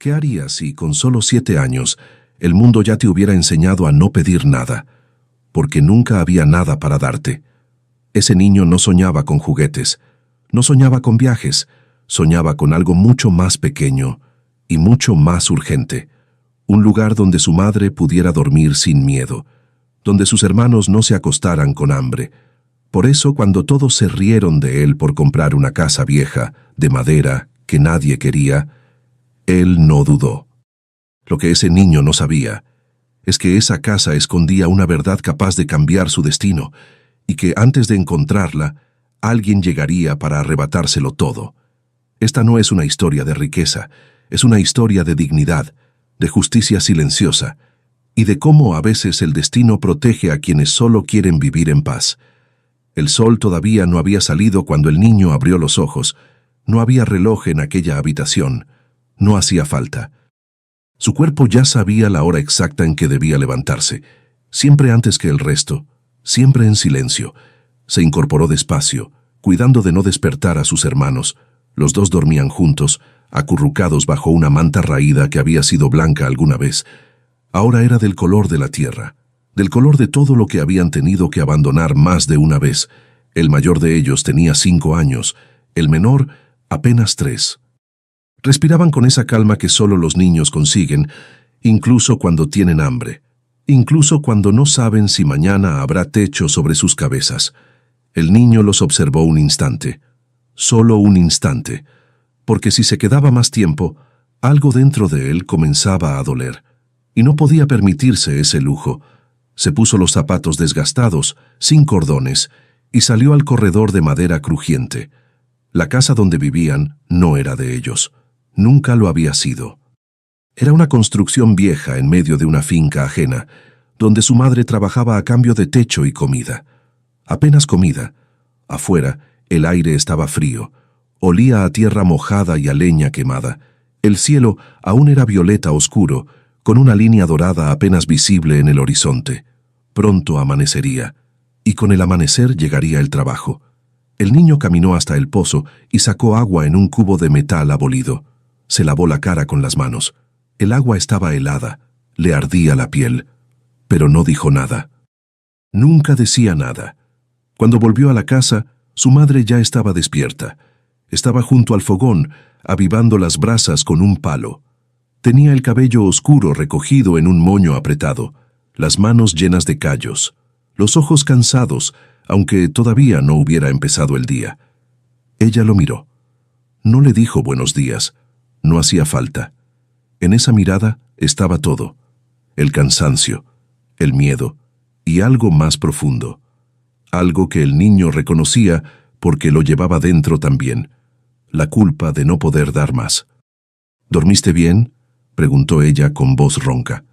¿Qué harías si, con solo 7 años, el mundo ya te hubiera enseñado a no pedir nada? Porque nunca había nada para darte. Ese niño no soñaba con juguetes, no soñaba con viajes, soñaba con algo mucho más pequeño y mucho más urgente. Un lugar donde su madre pudiera dormir sin miedo, donde sus hermanos no se acostaran con hambre. Por eso, cuando todos se rieron de él por comprar una casa vieja, de madera, que nadie quería, él no dudó. Lo que ese niño no sabía es que esa casa escondía una verdad capaz de cambiar su destino, y que antes de encontrarla, alguien llegaría para arrebatárselo todo. Esta no es una historia de riqueza, es una historia de dignidad, de justicia silenciosa, y de cómo a veces el destino protege a quienes solo quieren vivir en paz. El sol todavía no había salido cuando el niño abrió los ojos. No había reloj en aquella habitación. No hacía falta. Su cuerpo ya sabía la hora exacta en que debía levantarse, siempre antes que el resto, siempre en silencio. Se incorporó despacio, cuidando de no despertar a sus hermanos. Los dos dormían juntos, acurrucados bajo una manta raída que había sido blanca alguna vez. Ahora era del color de la tierra, del color de todo lo que habían tenido que abandonar más de una vez. El mayor de ellos tenía 5 años, el menor apenas 3. Respiraban con esa calma que solo los niños consiguen, incluso cuando tienen hambre, incluso cuando no saben si mañana habrá techo sobre sus cabezas. El niño los observó un instante, solo un instante, porque si se quedaba más tiempo, algo dentro de él comenzaba a doler, y no podía permitirse ese lujo. Se puso los zapatos desgastados, sin cordones, y salió al corredor de madera crujiente. La casa donde vivían no era de ellos. Nunca lo había sido. Era una construcción vieja en medio de una finca ajena, donde su madre trabajaba a cambio de techo y comida. Apenas comida. Afuera, el aire estaba frío. Olía a tierra mojada y a leña quemada. El cielo aún era violeta oscuro, con una línea dorada apenas visible en el horizonte. Pronto amanecería, y con el amanecer llegaría el trabajo. El niño caminó hasta el pozo y sacó agua en un cubo de metal abolido. Se lavó la cara con las manos. El agua estaba helada, le ardía la piel, pero no dijo nada. Nunca decía nada. Cuando volvió a la casa, su madre ya estaba despierta. Estaba junto al fogón, avivando las brasas con un palo. Tenía el cabello oscuro recogido en un moño apretado, las manos llenas de callos, los ojos cansados, aunque todavía no hubiera empezado el día. Ella lo miró. No le dijo buenos días. No hacía falta. En esa mirada estaba todo: el cansancio, el miedo y algo más profundo. Algo que el niño reconocía porque lo llevaba dentro también: la culpa de no poder dar más. ¿Dormiste bien?, preguntó ella con voz ronca.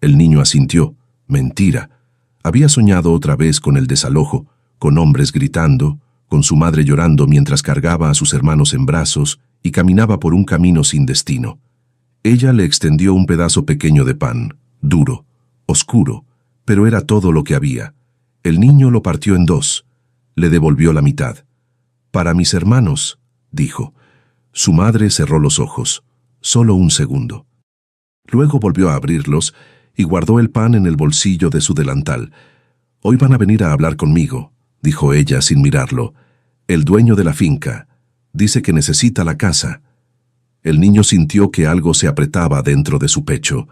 El niño asintió. Mentira. Había soñado otra vez con el desalojo, con hombres gritando, con su madre llorando mientras cargaba a sus hermanos en brazos y caminaba por un camino sin destino. Ella le extendió un pedazo pequeño de pan, duro, oscuro, pero era todo lo que había. El niño lo partió en 2. Le devolvió la mitad. «Para mis hermanos», dijo. Su madre cerró los ojos, solo un segundo. Luego volvió a abrirlos y guardó el pan en el bolsillo de su delantal. «Hoy van a venir a hablar conmigo», dijo ella sin mirarlo. «El dueño de la finca dice que necesita la casa». El niño sintió que algo se apretaba dentro de su pecho,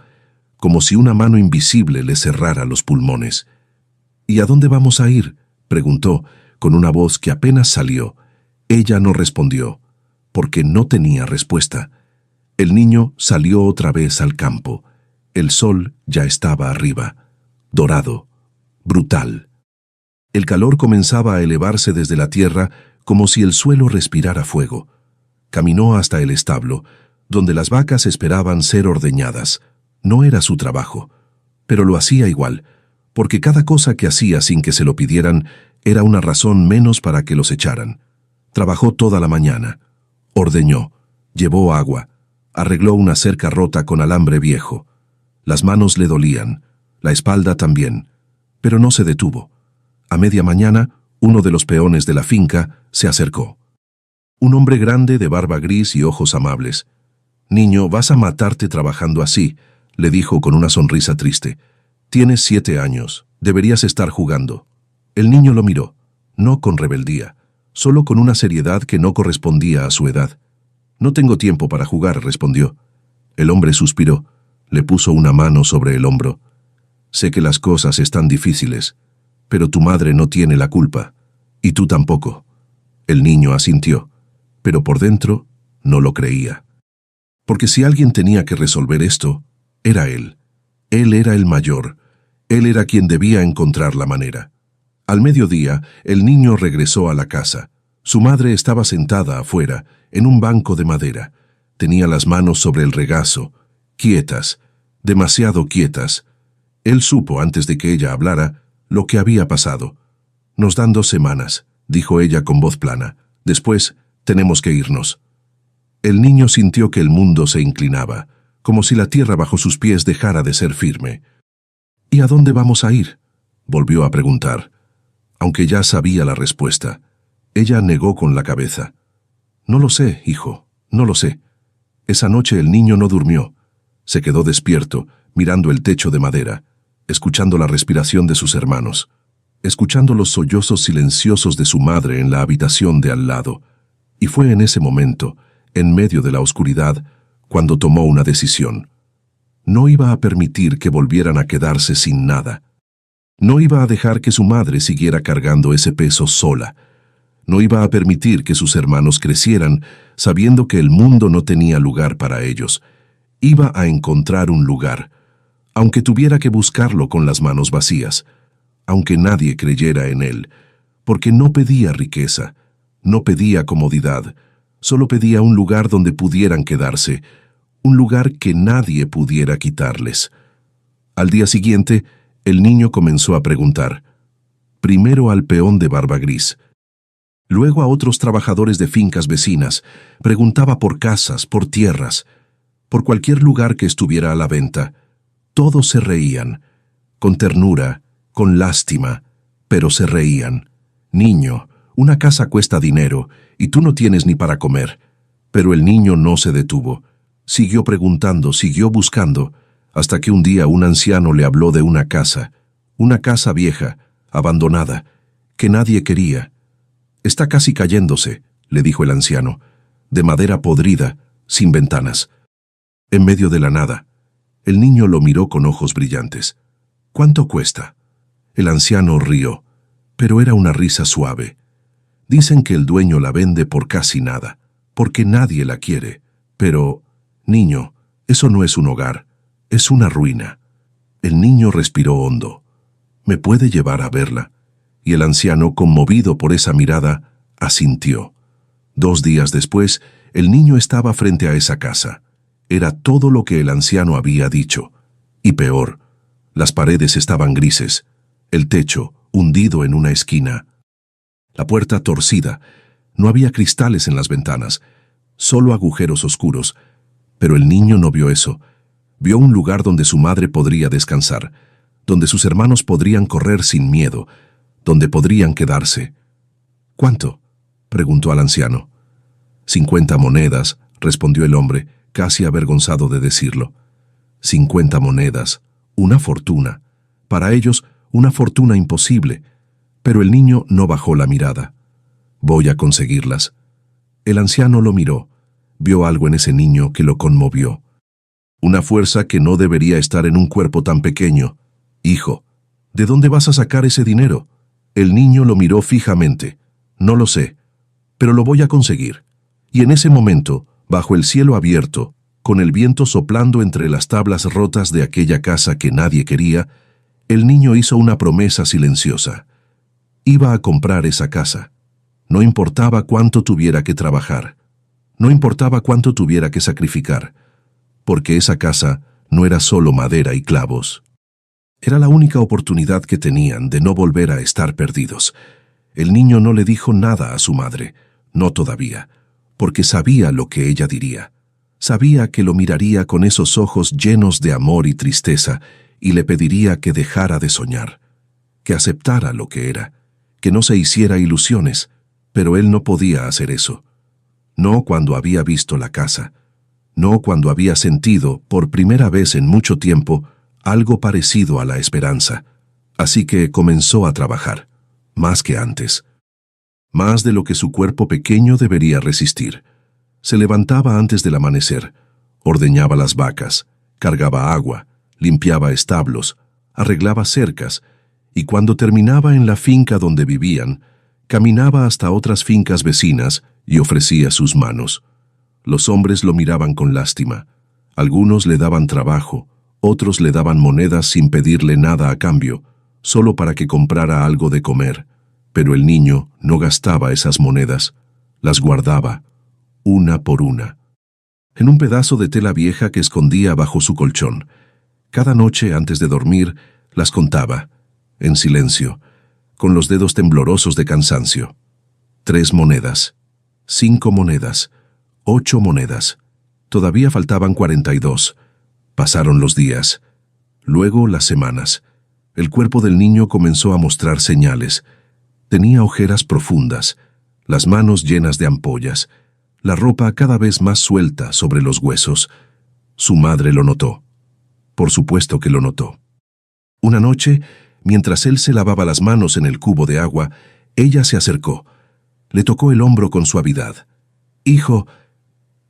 como si una mano invisible le cerrara los pulmones. «¿Y a dónde vamos a ir?», preguntó, con una voz que apenas salió. Ella no respondió, porque no tenía respuesta. El niño salió otra vez al campo. El sol ya estaba arriba, dorado, brutal. El calor comenzaba a elevarse desde la tierra como si el suelo respirara fuego. Caminó hasta el establo, donde las vacas esperaban ser ordeñadas. No era su trabajo, pero lo hacía igual, porque cada cosa que hacía sin que se lo pidieran era una razón menos para que los echaran. Trabajó toda la mañana. Ordeñó, llevó agua, arregló una cerca rota con alambre viejo. Las manos le dolían, la espalda también, pero no se detuvo. A media mañana, uno de los peones de la finca se acercó. Un hombre grande de barba gris y ojos amables. Niño, vas a matarte trabajando así, le dijo con una sonrisa triste. Tienes 7 años, deberías estar jugando. El niño lo miró, no con rebeldía, solo con una seriedad que no correspondía a su edad. No tengo tiempo para jugar, respondió. El hombre suspiró, le puso una mano sobre el hombro. Sé que las cosas están difíciles, pero tu madre no tiene la culpa, y tú tampoco. El niño asintió, pero por dentro no lo creía. Porque si alguien tenía que resolver esto, era él. Él era el mayor. Él era quien debía encontrar la manera. Al mediodía, el niño regresó a la casa. Su madre estaba sentada afuera, en un banco de madera. Tenía las manos sobre el regazo, quietas, demasiado quietas. Él supo, antes de que ella hablara, lo que había pasado. Nos dan 2 semanas, dijo ella con voz plana. Después, tenemos que irnos. El niño sintió que el mundo se inclinaba, como si la tierra bajo sus pies dejara de ser firme. ¿Y a dónde vamos a ir?, volvió a preguntar. Aunque ya sabía la respuesta, ella negó con la cabeza. No lo sé, hijo, no lo sé. Esa noche el niño no durmió. Se quedó despierto, mirando el techo de madera, escuchando la respiración de sus hermanos, escuchando los sollozos silenciosos de su madre en la habitación de al lado. Y fue en ese momento, en medio de la oscuridad, cuando tomó una decisión. No iba a permitir que volvieran a quedarse sin nada. No iba a dejar que su madre siguiera cargando ese peso sola. No iba a permitir que sus hermanos crecieran sabiendo que el mundo no tenía lugar para ellos. Iba a encontrar un lugar, aunque tuviera que buscarlo con las manos vacías, aunque nadie creyera en él, porque no pedía riqueza, no pedía comodidad, solo pedía un lugar donde pudieran quedarse, un lugar que nadie pudiera quitarles. Al día siguiente, el niño comenzó a preguntar, primero al peón de barba gris, luego a otros trabajadores de fincas vecinas, preguntaba por casas, por tierras, por cualquier lugar que estuviera a la venta. Todos se reían, con ternura, con lástima, pero se reían. Niño, una casa cuesta dinero, y tú no tienes ni para comer. Pero el niño no se detuvo. Siguió preguntando, siguió buscando, hasta que un día un anciano le habló de una casa vieja, abandonada, que nadie quería. Está casi cayéndose, le dijo el anciano, de madera podrida, sin ventanas. En medio de la nada, el niño lo miró con ojos brillantes. ¿Cuánto cuesta? El anciano rió, pero era una risa suave. Dicen que el dueño la vende por casi nada, porque nadie la quiere. Pero, niño, eso no es un hogar, es una ruina. El niño respiró hondo. ¿Me puede llevar a verla? Y el anciano, conmovido por esa mirada, asintió. 2 días después, el niño estaba frente a esa casa. Era todo lo que el anciano había dicho. Y peor, las paredes estaban grises, el techo hundido en una esquina, la puerta torcida. No había cristales en las ventanas, solo agujeros oscuros. Pero el niño no vio eso. Vio un lugar donde su madre podría descansar, donde sus hermanos podrían correr sin miedo, donde podrían quedarse. ¿Cuánto?, preguntó al anciano. 50 monedas, respondió el hombre, casi avergonzado de decirlo. 50 monedas, una fortuna. Para ellos, una fortuna imposible. Pero el niño no bajó la mirada. Voy a conseguirlas. El anciano lo miró. Vio algo en ese niño que lo conmovió. Una fuerza que no debería estar en un cuerpo tan pequeño. Hijo, ¿de dónde vas a sacar ese dinero? El niño lo miró fijamente. No lo sé, pero lo voy a conseguir. Y en ese momento, bajo el cielo abierto, con el viento soplando entre las tablas rotas de aquella casa que nadie quería, el niño hizo una promesa silenciosa. Iba a comprar esa casa. No importaba cuánto tuviera que trabajar. No importaba cuánto tuviera que sacrificar. Porque esa casa no era solo madera y clavos. Era la única oportunidad que tenían de no volver a estar perdidos. El niño no le dijo nada a su madre, no todavía, porque sabía lo que ella diría. Sabía que lo miraría con esos ojos llenos de amor y tristeza y le pediría que dejara de soñar, que aceptara lo que era, que no se hiciera ilusiones, pero él no podía hacer eso. No cuando había visto la casa, no cuando había sentido, por primera vez en mucho tiempo, algo parecido a la esperanza. Así que comenzó a trabajar, más que antes. Más de lo que su cuerpo pequeño debería resistir. Se levantaba antes del amanecer, ordeñaba las vacas, cargaba agua, limpiaba establos, arreglaba cercas, y cuando terminaba en la finca donde vivían, caminaba hasta otras fincas vecinas y ofrecía sus manos. Los hombres lo miraban con lástima. Algunos le daban trabajo, otros le daban monedas sin pedirle nada a cambio, solo para que comprara algo de comer. Pero el niño no gastaba esas monedas, las guardaba, una por una, en un pedazo de tela vieja que escondía bajo su colchón. Cada noche, antes de dormir, las contaba, en silencio, con los dedos temblorosos de cansancio. 3 monedas, 5 monedas, 8 monedas. Todavía faltaban 42. Pasaron los días, luego las semanas. El cuerpo del niño comenzó a mostrar señales. Tenía ojeras profundas, las manos llenas de ampollas, la ropa cada vez más suelta sobre los huesos. Su madre lo notó. Por supuesto que lo notó. Una noche, mientras él se lavaba las manos en el cubo de agua, ella se acercó. Le tocó el hombro con suavidad. «Hijo,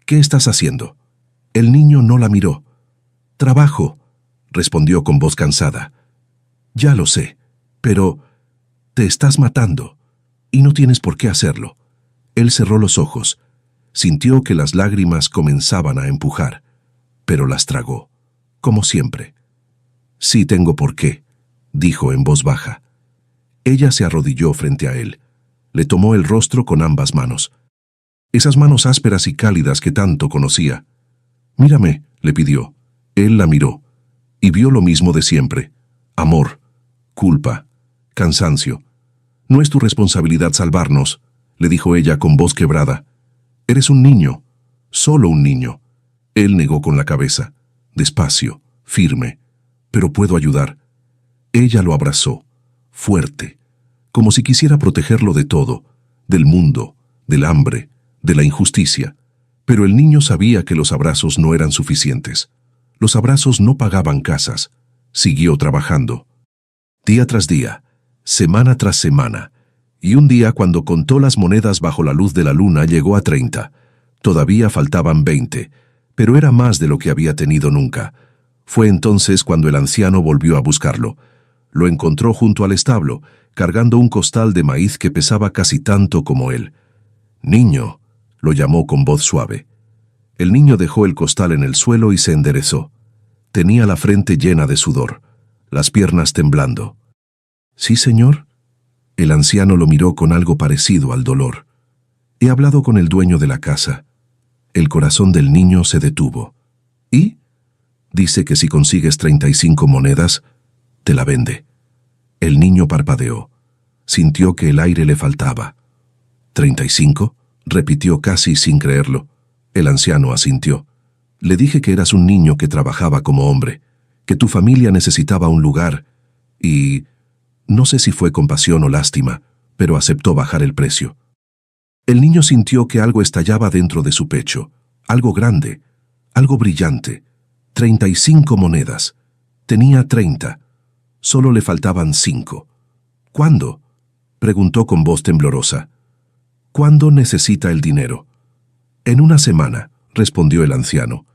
¿qué estás haciendo?» El niño no la miró. «Trabajo», respondió con voz cansada. «Ya lo sé, pero te estás matando, y no tienes por qué hacerlo». Él cerró los ojos. Sintió que las lágrimas comenzaban a empujar, pero las tragó, como siempre. «Sí tengo por qué», dijo en voz baja. Ella se arrodilló frente a él. Le tomó el rostro con ambas manos. Esas manos ásperas y cálidas que tanto conocía. «Mírame», le pidió. Él la miró, y vio lo mismo de siempre. Amor, culpa, cansancio. «No es tu responsabilidad salvarnos», le dijo ella con voz quebrada. «Eres un niño, solo un niño». Él negó con la cabeza, despacio, firme. «Pero puedo ayudar». Ella lo abrazó, fuerte, como si quisiera protegerlo de todo, del mundo, del hambre, de la injusticia. Pero el niño sabía que los abrazos no eran suficientes. Los abrazos no pagaban casas. Siguió trabajando. Día tras día, semana tras semana, y un día cuando contó las monedas bajo la luz de la luna llegó a 30. Todavía faltaban 20, pero era más de lo que había tenido nunca. Fue entonces cuando el anciano volvió a buscarlo. Lo encontró junto al establo, cargando un costal de maíz que pesaba casi tanto como él. «Niño», lo llamó con voz suave. El niño dejó el costal en el suelo y se enderezó. Tenía la frente llena de sudor, las piernas temblando. «¿Sí, señor?» El anciano lo miró con algo parecido al dolor. «He hablado con el dueño de la casa». El corazón del niño se detuvo. «¿Y?» «Dice que si consigues 35 monedas, te la vende». El niño parpadeó. Sintió que el aire le faltaba. «¿35?» repitió casi sin creerlo. El anciano asintió. «Le dije que eras un niño que trabajaba como hombre, que tu familia necesitaba un lugar, y no sé si fue compasión o lástima, pero aceptó bajar el precio». El niño sintió que algo estallaba dentro de su pecho, algo grande, algo brillante. 35 monedas. Tenía 30. Solo le faltaban 5. «¿Cuándo?», preguntó con voz temblorosa. «¿Cuándo necesita el dinero?» «En una semana», respondió el anciano.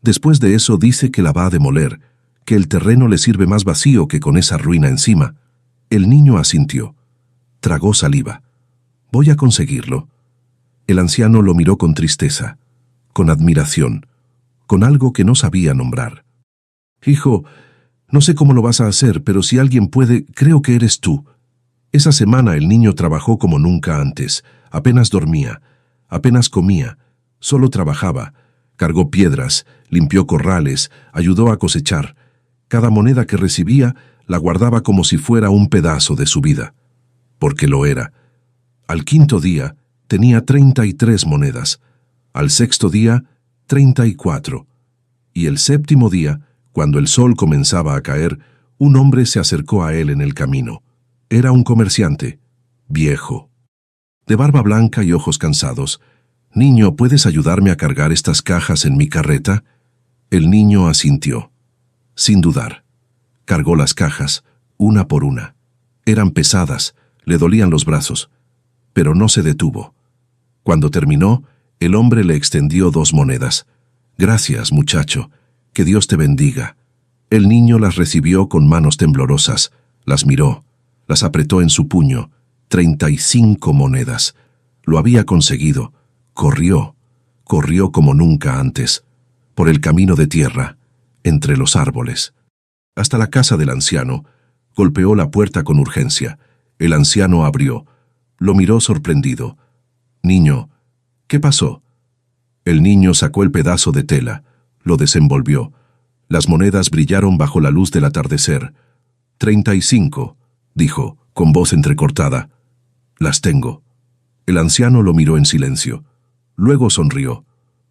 «Después de eso dice que la va a demoler, que el terreno le sirve más vacío que con esa ruina encima». El niño asintió. Tragó saliva. «Voy a conseguirlo». El anciano lo miró con tristeza, con admiración, con algo que no sabía nombrar. «Hijo, no sé cómo lo vas a hacer, pero si alguien puede, creo que eres tú». Esa semana el niño trabajó como nunca antes. Apenas dormía, apenas comía, solo trabajaba. Cargó piedras, limpió corrales, ayudó a cosechar. Cada moneda que recibía la guardaba como si fuera un pedazo de su vida. Porque lo era. Al 5.º día tenía 33 monedas. Al 6.º día, 34. Y el 7.º día, cuando el sol comenzaba a caer, un hombre se acercó a él en el camino. Era un comerciante, viejo, de barba blanca y ojos cansados. «Niño, ¿puedes ayudarme a cargar estas cajas en mi carreta?» El niño asintió. Sin dudar. Cargó las cajas, una por una. Eran pesadas, le dolían los brazos, pero no se detuvo. Cuando terminó, el hombre le extendió 2 monedas. «Gracias, muchacho. Que Dios te bendiga». El niño las recibió con manos temblorosas, las miró, las apretó en su puño. 35 monedas. Lo había conseguido. Corrió como nunca antes, por el camino de tierra, entre los árboles. Hasta la casa del anciano. Golpeó la puerta con urgencia. El anciano abrió. Lo miró sorprendido. «Niño, ¿qué pasó?» El niño sacó el pedazo de tela, lo desenvolvió. Las monedas brillaron bajo la luz del atardecer. 35, dijo, con voz entrecortada. «Las tengo». El anciano lo miró en silencio. Luego sonrió,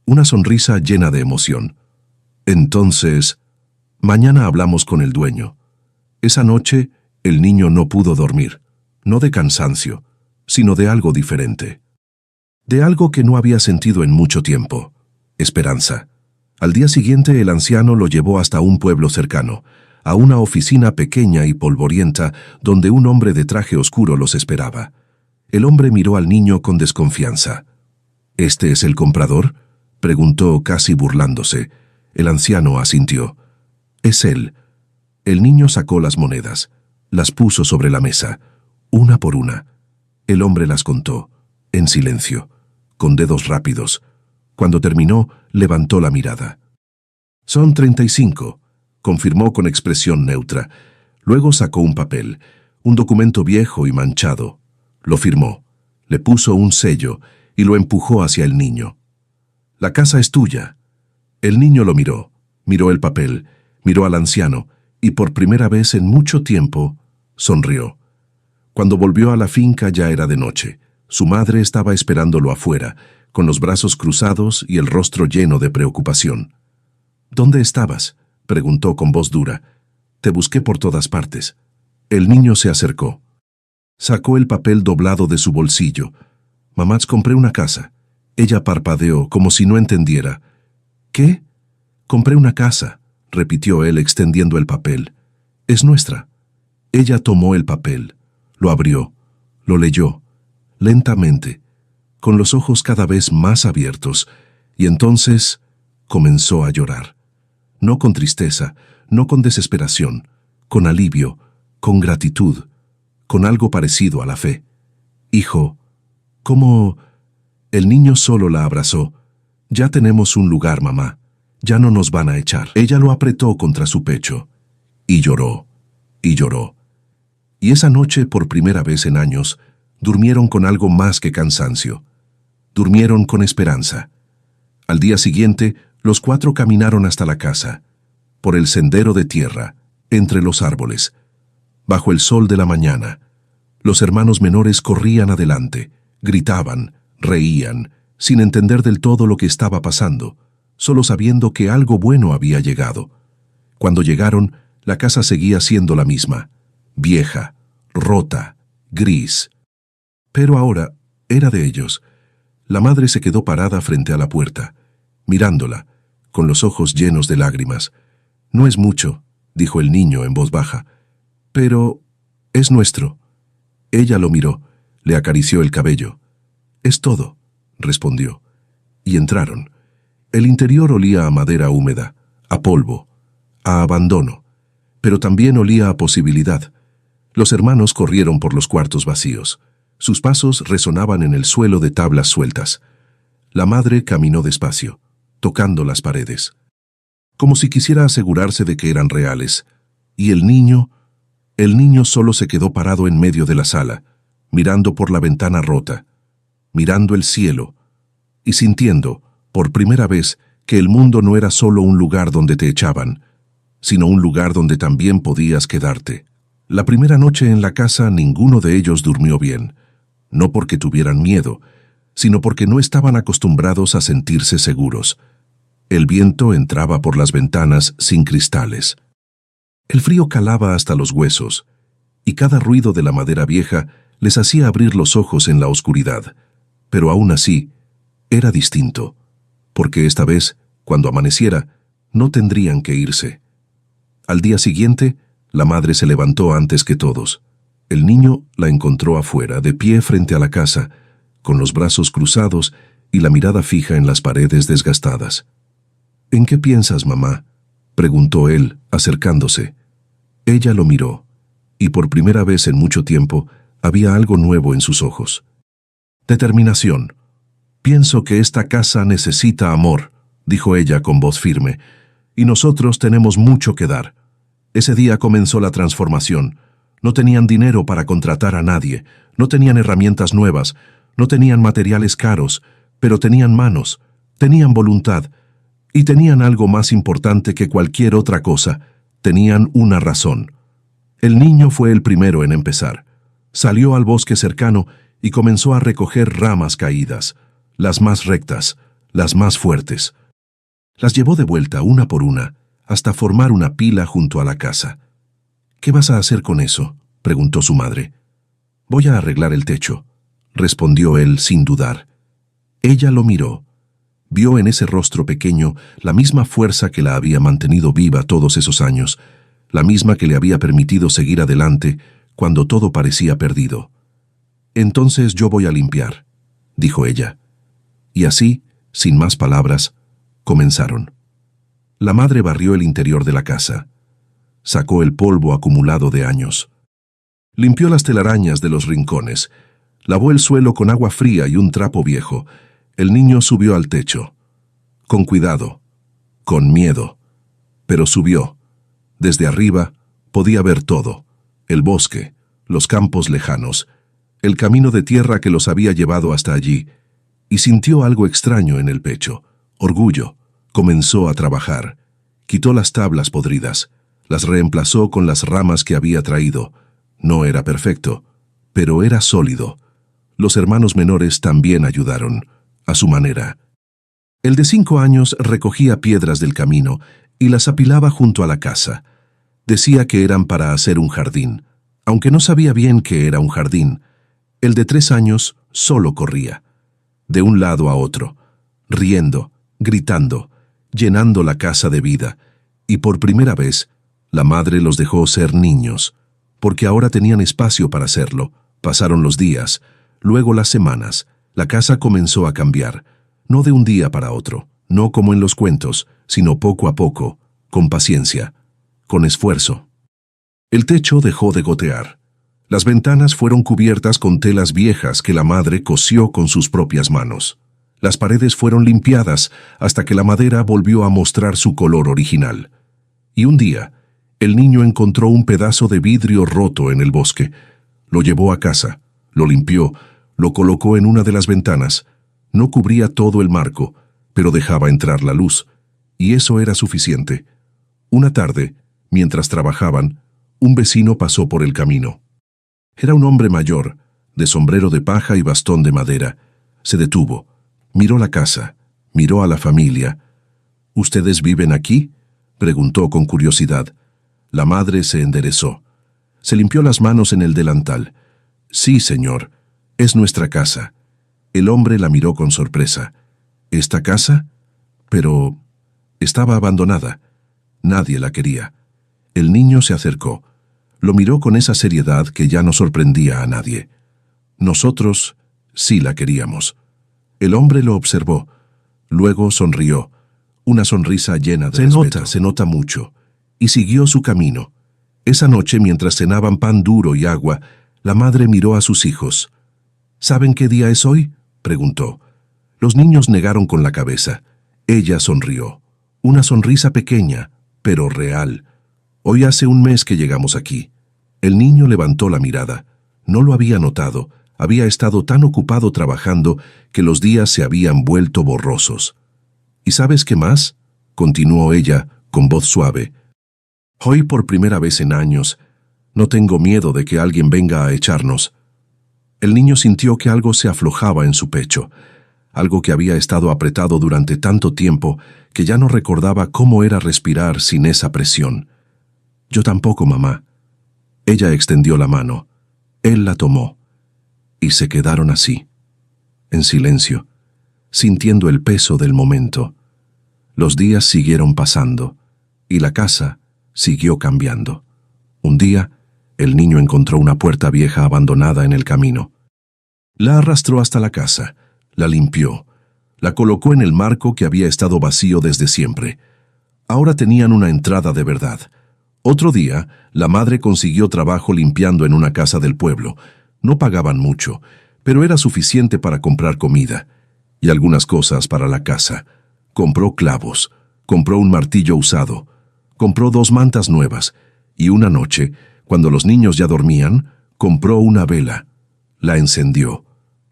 una sonrisa llena de emoción. «Entonces, mañana hablamos con el dueño». Esa noche, el niño no pudo dormir, no de cansancio, sino de algo diferente. De algo que no había sentido en mucho tiempo: esperanza. Al día siguiente, el anciano lo llevó hasta un pueblo cercano, a una oficina pequeña y polvorienta donde un hombre de traje oscuro los esperaba. El hombre miró al niño con desconfianza. «¿Este es el comprador?», preguntó casi burlándose. El anciano asintió. «Es él». El niño sacó las monedas, las puso sobre la mesa, una por una. El hombre las contó, en silencio, con dedos rápidos. Cuando terminó, levantó la mirada. «Son 35», confirmó con expresión neutra. Luego sacó un papel, un documento viejo y manchado. Lo firmó, le puso un sello y lo empujó hacia el niño. «La casa es tuya». El niño lo miró el papel, miró al anciano y por primera vez en mucho tiempo sonrió. Cuando volvió a la finca ya era de noche. Su madre estaba esperándolo afuera, con los brazos cruzados y el rostro lleno de preocupación. «¿Dónde estabas?», preguntó con voz dura. «Te busqué por todas partes». El niño se acercó. Sacó el papel doblado de su bolsillo. «Mamá, compré una casa». Ella parpadeó, como si no entendiera. «¿Qué?». «Compré una casa», repitió él extendiendo el papel. «Es nuestra». Ella tomó el papel, lo abrió, lo leyó, lentamente, con los ojos cada vez más abiertos, y entonces comenzó a llorar. No con tristeza, no con desesperación, con alivio, con gratitud, con algo parecido a la fe. «Hijo, ¿cómo...?» El niño solo la abrazó. «Ya tenemos un lugar, mamá. Ya no nos van a echar». Ella lo apretó contra su pecho. Y lloró, y lloró. Y esa noche, por primera vez en años, durmieron con algo más que cansancio. Durmieron con esperanza. Al día siguiente, los 4 caminaron hasta la casa, por el sendero de tierra, entre los árboles. Bajo el sol de la mañana, los hermanos menores corrían adelante, gritaban, reían, sin entender del todo lo que estaba pasando, solo sabiendo que algo bueno había llegado. Cuando llegaron, la casa seguía siendo la misma, vieja, rota, gris. Pero ahora era de ellos. La madre se quedó parada frente a la puerta, mirándola, con los ojos llenos de lágrimas. «No es mucho», dijo el niño en voz baja, «pero es nuestro». Ella lo miró, le acarició el cabello. «Es todo», respondió. Y entraron. El interior olía a madera húmeda, a polvo, a abandono, pero también olía a posibilidad. Los hermanos corrieron por los cuartos vacíos. Sus pasos resonaban en el suelo de tablas sueltas. La madre caminó despacio, tocando las paredes, como si quisiera asegurarse de que eran reales. Y el niño solo se quedó parado en medio de la sala, mirando por la ventana rota, mirando el cielo, y sintiendo, por primera vez, que el mundo no era solo un lugar donde te echaban, sino un lugar donde también podías quedarte. La primera noche en la casa ninguno de ellos durmió bien, no porque tuvieran miedo, sino porque no estaban acostumbrados a sentirse seguros. El viento entraba por las ventanas sin cristales. El frío calaba hasta los huesos, y cada ruido de la madera vieja les hacía abrir los ojos en la oscuridad. Pero aún así, Era distinto, porque esta vez, cuando amaneciera, no tendrían que irse. Al día siguiente, la madre se levantó antes que todos. El niño la encontró afuera, de pie frente a la casa, con los brazos cruzados y la mirada fija en las paredes desgastadas. «¿En qué piensas, mamá?», preguntó él, acercándose. Ella lo miró, y por primera vez en mucho tiempo había algo nuevo en sus ojos. «Determinación. Pienso que esta casa necesita amor», dijo ella con voz firme, «y nosotros tenemos mucho que dar». Ese día comenzó la transformación. No tenían dinero para contratar a nadie, no tenían herramientas nuevas, no tenían materiales caros, pero tenían manos, tenían voluntad, y tenían algo más importante que cualquier otra cosa, tenían una razón. El niño fue el primero en empezar. Salió al bosque cercano y comenzó a recoger ramas caídas, las más rectas, las más fuertes. Las llevó de vuelta una por una, hasta formar una pila junto a la casa. «¿Qué vas a hacer con eso?», preguntó su madre. «Voy a arreglar el techo», respondió él sin dudar. Ella lo miró. Vio en ese rostro pequeño la misma fuerza que la había mantenido viva todos esos años, la misma que le había permitido seguir adelante cuando todo parecía perdido. «Entonces yo voy a limpiar», dijo ella. Y así, sin más palabras, comenzaron. La madre barrió el interior de la casa. Sacó el polvo acumulado de años. Limpió las telarañas de los rincones. Lavó el suelo con agua fría y un trapo viejo. El niño subió al techo. Con cuidado, con miedo, pero subió. Desde arriba podía ver todo: el bosque, los campos lejanos, el camino de tierra que los había llevado hasta allí, y sintió algo extraño en el pecho, orgullo. Comenzó a trabajar. Quitó las tablas podridas, las reemplazó con las ramas que había traído. No era perfecto, pero era sólido. Los hermanos menores también ayudaron, a su manera. El de 5 años recogía piedras del camino y las apilaba junto a la casa. Decía que eran para hacer un jardín, aunque no sabía bien qué era un jardín. El de 3 años solo corría, de un lado a otro, riendo, gritando, llenando la casa de vida, y por primera vez, la madre los dejó ser niños, porque ahora tenían espacio para hacerlo. Pasaron los días, luego las semanas. La casa comenzó a cambiar, no de un día para otro, no como en los cuentos, sino poco a poco, con paciencia, con esfuerzo. El techo dejó de gotear. Las ventanas fueron cubiertas con telas viejas que la madre cosió con sus propias manos. Las paredes fueron limpiadas hasta que la madera volvió a mostrar su color original. Y un día, el niño encontró un pedazo de vidrio roto en el bosque. Lo llevó a casa, lo limpió, lo colocó en una de las ventanas. No cubría todo el marco, pero dejaba entrar la luz, y eso era suficiente. Una tarde, mientras trabajaban, un vecino pasó por el camino. Era un hombre mayor, de sombrero de paja y bastón de madera. Se detuvo, miró la casa, miró a la familia. «¿Ustedes viven aquí?», preguntó con curiosidad. La madre se enderezó. Se limpió las manos en el delantal. «Sí, señor, es nuestra casa». El hombre la miró con sorpresa. «¿Esta casa?». Pero estaba abandonada. Nadie la quería. El niño se acercó. Lo miró con esa seriedad que ya no sorprendía a nadie. «Nosotros sí la queríamos». El hombre lo observó. Luego sonrió, una sonrisa llena de respeto. Se nota mucho. Y siguió su camino. Esa noche, mientras cenaban pan duro y agua, la madre miró a sus hijos. «¿Saben qué día es hoy?», preguntó. Los niños negaron con la cabeza. Ella sonrió. Una sonrisa pequeña, pero real. «Hoy hace un mes que llegamos aquí». El niño levantó la mirada. No lo había notado. Había estado tan ocupado trabajando que los días se habían vuelto borrosos. «¿Y sabes qué más?», continuó ella con voz suave. «Hoy, por primera vez en años, no tengo miedo de que alguien venga a echarnos». El niño sintió que algo se aflojaba en su pecho, algo que había estado apretado durante tanto tiempo que ya no recordaba cómo era respirar sin esa presión. «Yo tampoco, mamá». Ella extendió la mano. Él la tomó. Y se quedaron así, en silencio. sintiendo el peso del momento. Los días siguieron pasando, y la casa siguió cambiando. Un día, el niño encontró una puerta vieja abandonada en el camino. La arrastró hasta la casa, la limpió, la colocó en el marco que había estado vacío desde siempre. Ahora tenían una entrada de verdad. Otro día, la madre consiguió trabajo limpiando en una casa del pueblo. No pagaban mucho, pero era suficiente para comprar comida y algunas cosas para la casa. Compró clavos, compró un martillo usado, compró 2 mantas nuevas y una noche, cuando los niños ya dormían, compró una vela, la encendió,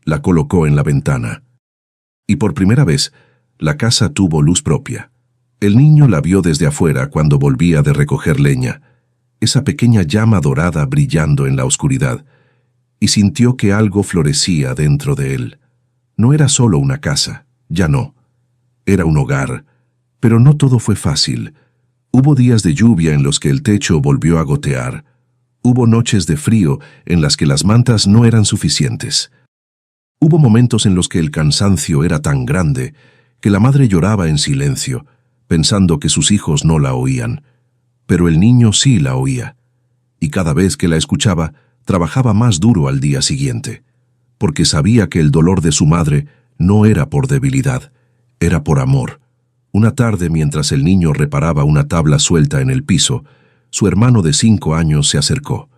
la colocó en la ventana. Y por primera vez, la casa tuvo luz propia. El niño la vio desde afuera cuando volvía de recoger leña, esa pequeña llama dorada brillando en la oscuridad, y sintió que algo florecía dentro de él. No era solo una casa, ya no. Era un hogar, pero no todo fue fácil. Hubo días de lluvia en los que el techo volvió a gotear. Hubo noches de frío en las que las mantas no eran suficientes. Hubo momentos en los que el cansancio era tan grande que la madre lloraba en silencio, pensando que sus hijos no la oían. Pero el niño sí la oía, y cada vez que la escuchaba, trabajaba más duro al día siguiente, porque sabía que el dolor de su madre no era por debilidad, era por amor. Una tarde, mientras el niño reparaba una tabla suelta en el piso, su hermano de 5 años se acercó.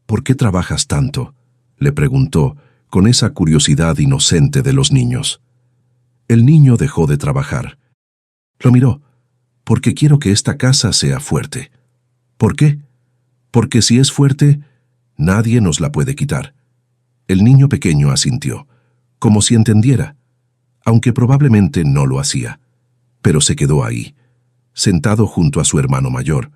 «¿Por qué trabajas tanto?», le preguntó, con esa curiosidad inocente de los niños. El niño dejó de trabajar. Lo miró. «Porque quiero que esta casa sea fuerte». «¿Por qué?». «Porque si es fuerte, nadie nos la puede quitar». El niño pequeño asintió, como si entendiera, aunque probablemente no lo hacía. Pero se quedó ahí, sentado junto a su hermano mayor,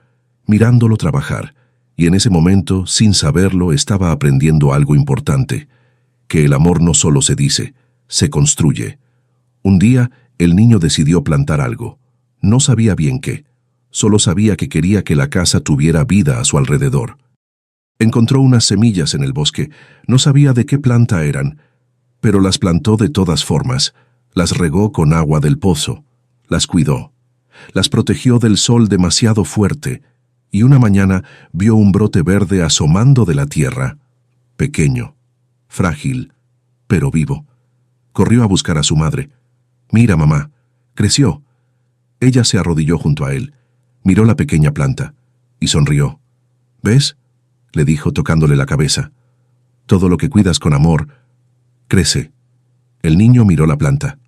mirándolo trabajar, y en ese momento, sin saberlo, estaba aprendiendo algo importante, que el amor no solo se dice, se construye. Un día, el niño decidió plantar algo. No sabía bien qué, solo sabía que quería que la casa tuviera vida a su alrededor. Encontró unas semillas en el bosque, no sabía de qué planta eran, pero las plantó de todas formas, las regó con agua del pozo, las cuidó, las protegió del sol demasiado fuerte, y una mañana vio un brote verde asomando de la tierra, pequeño, frágil, pero vivo. Corrió a buscar a su madre. «Mira, mamá, creció». Ella se arrodilló junto a él, miró la pequeña planta y sonrió. «¿Ves?», le dijo tocándole la cabeza. «Todo lo que cuidas con amor crece». El niño miró la planta.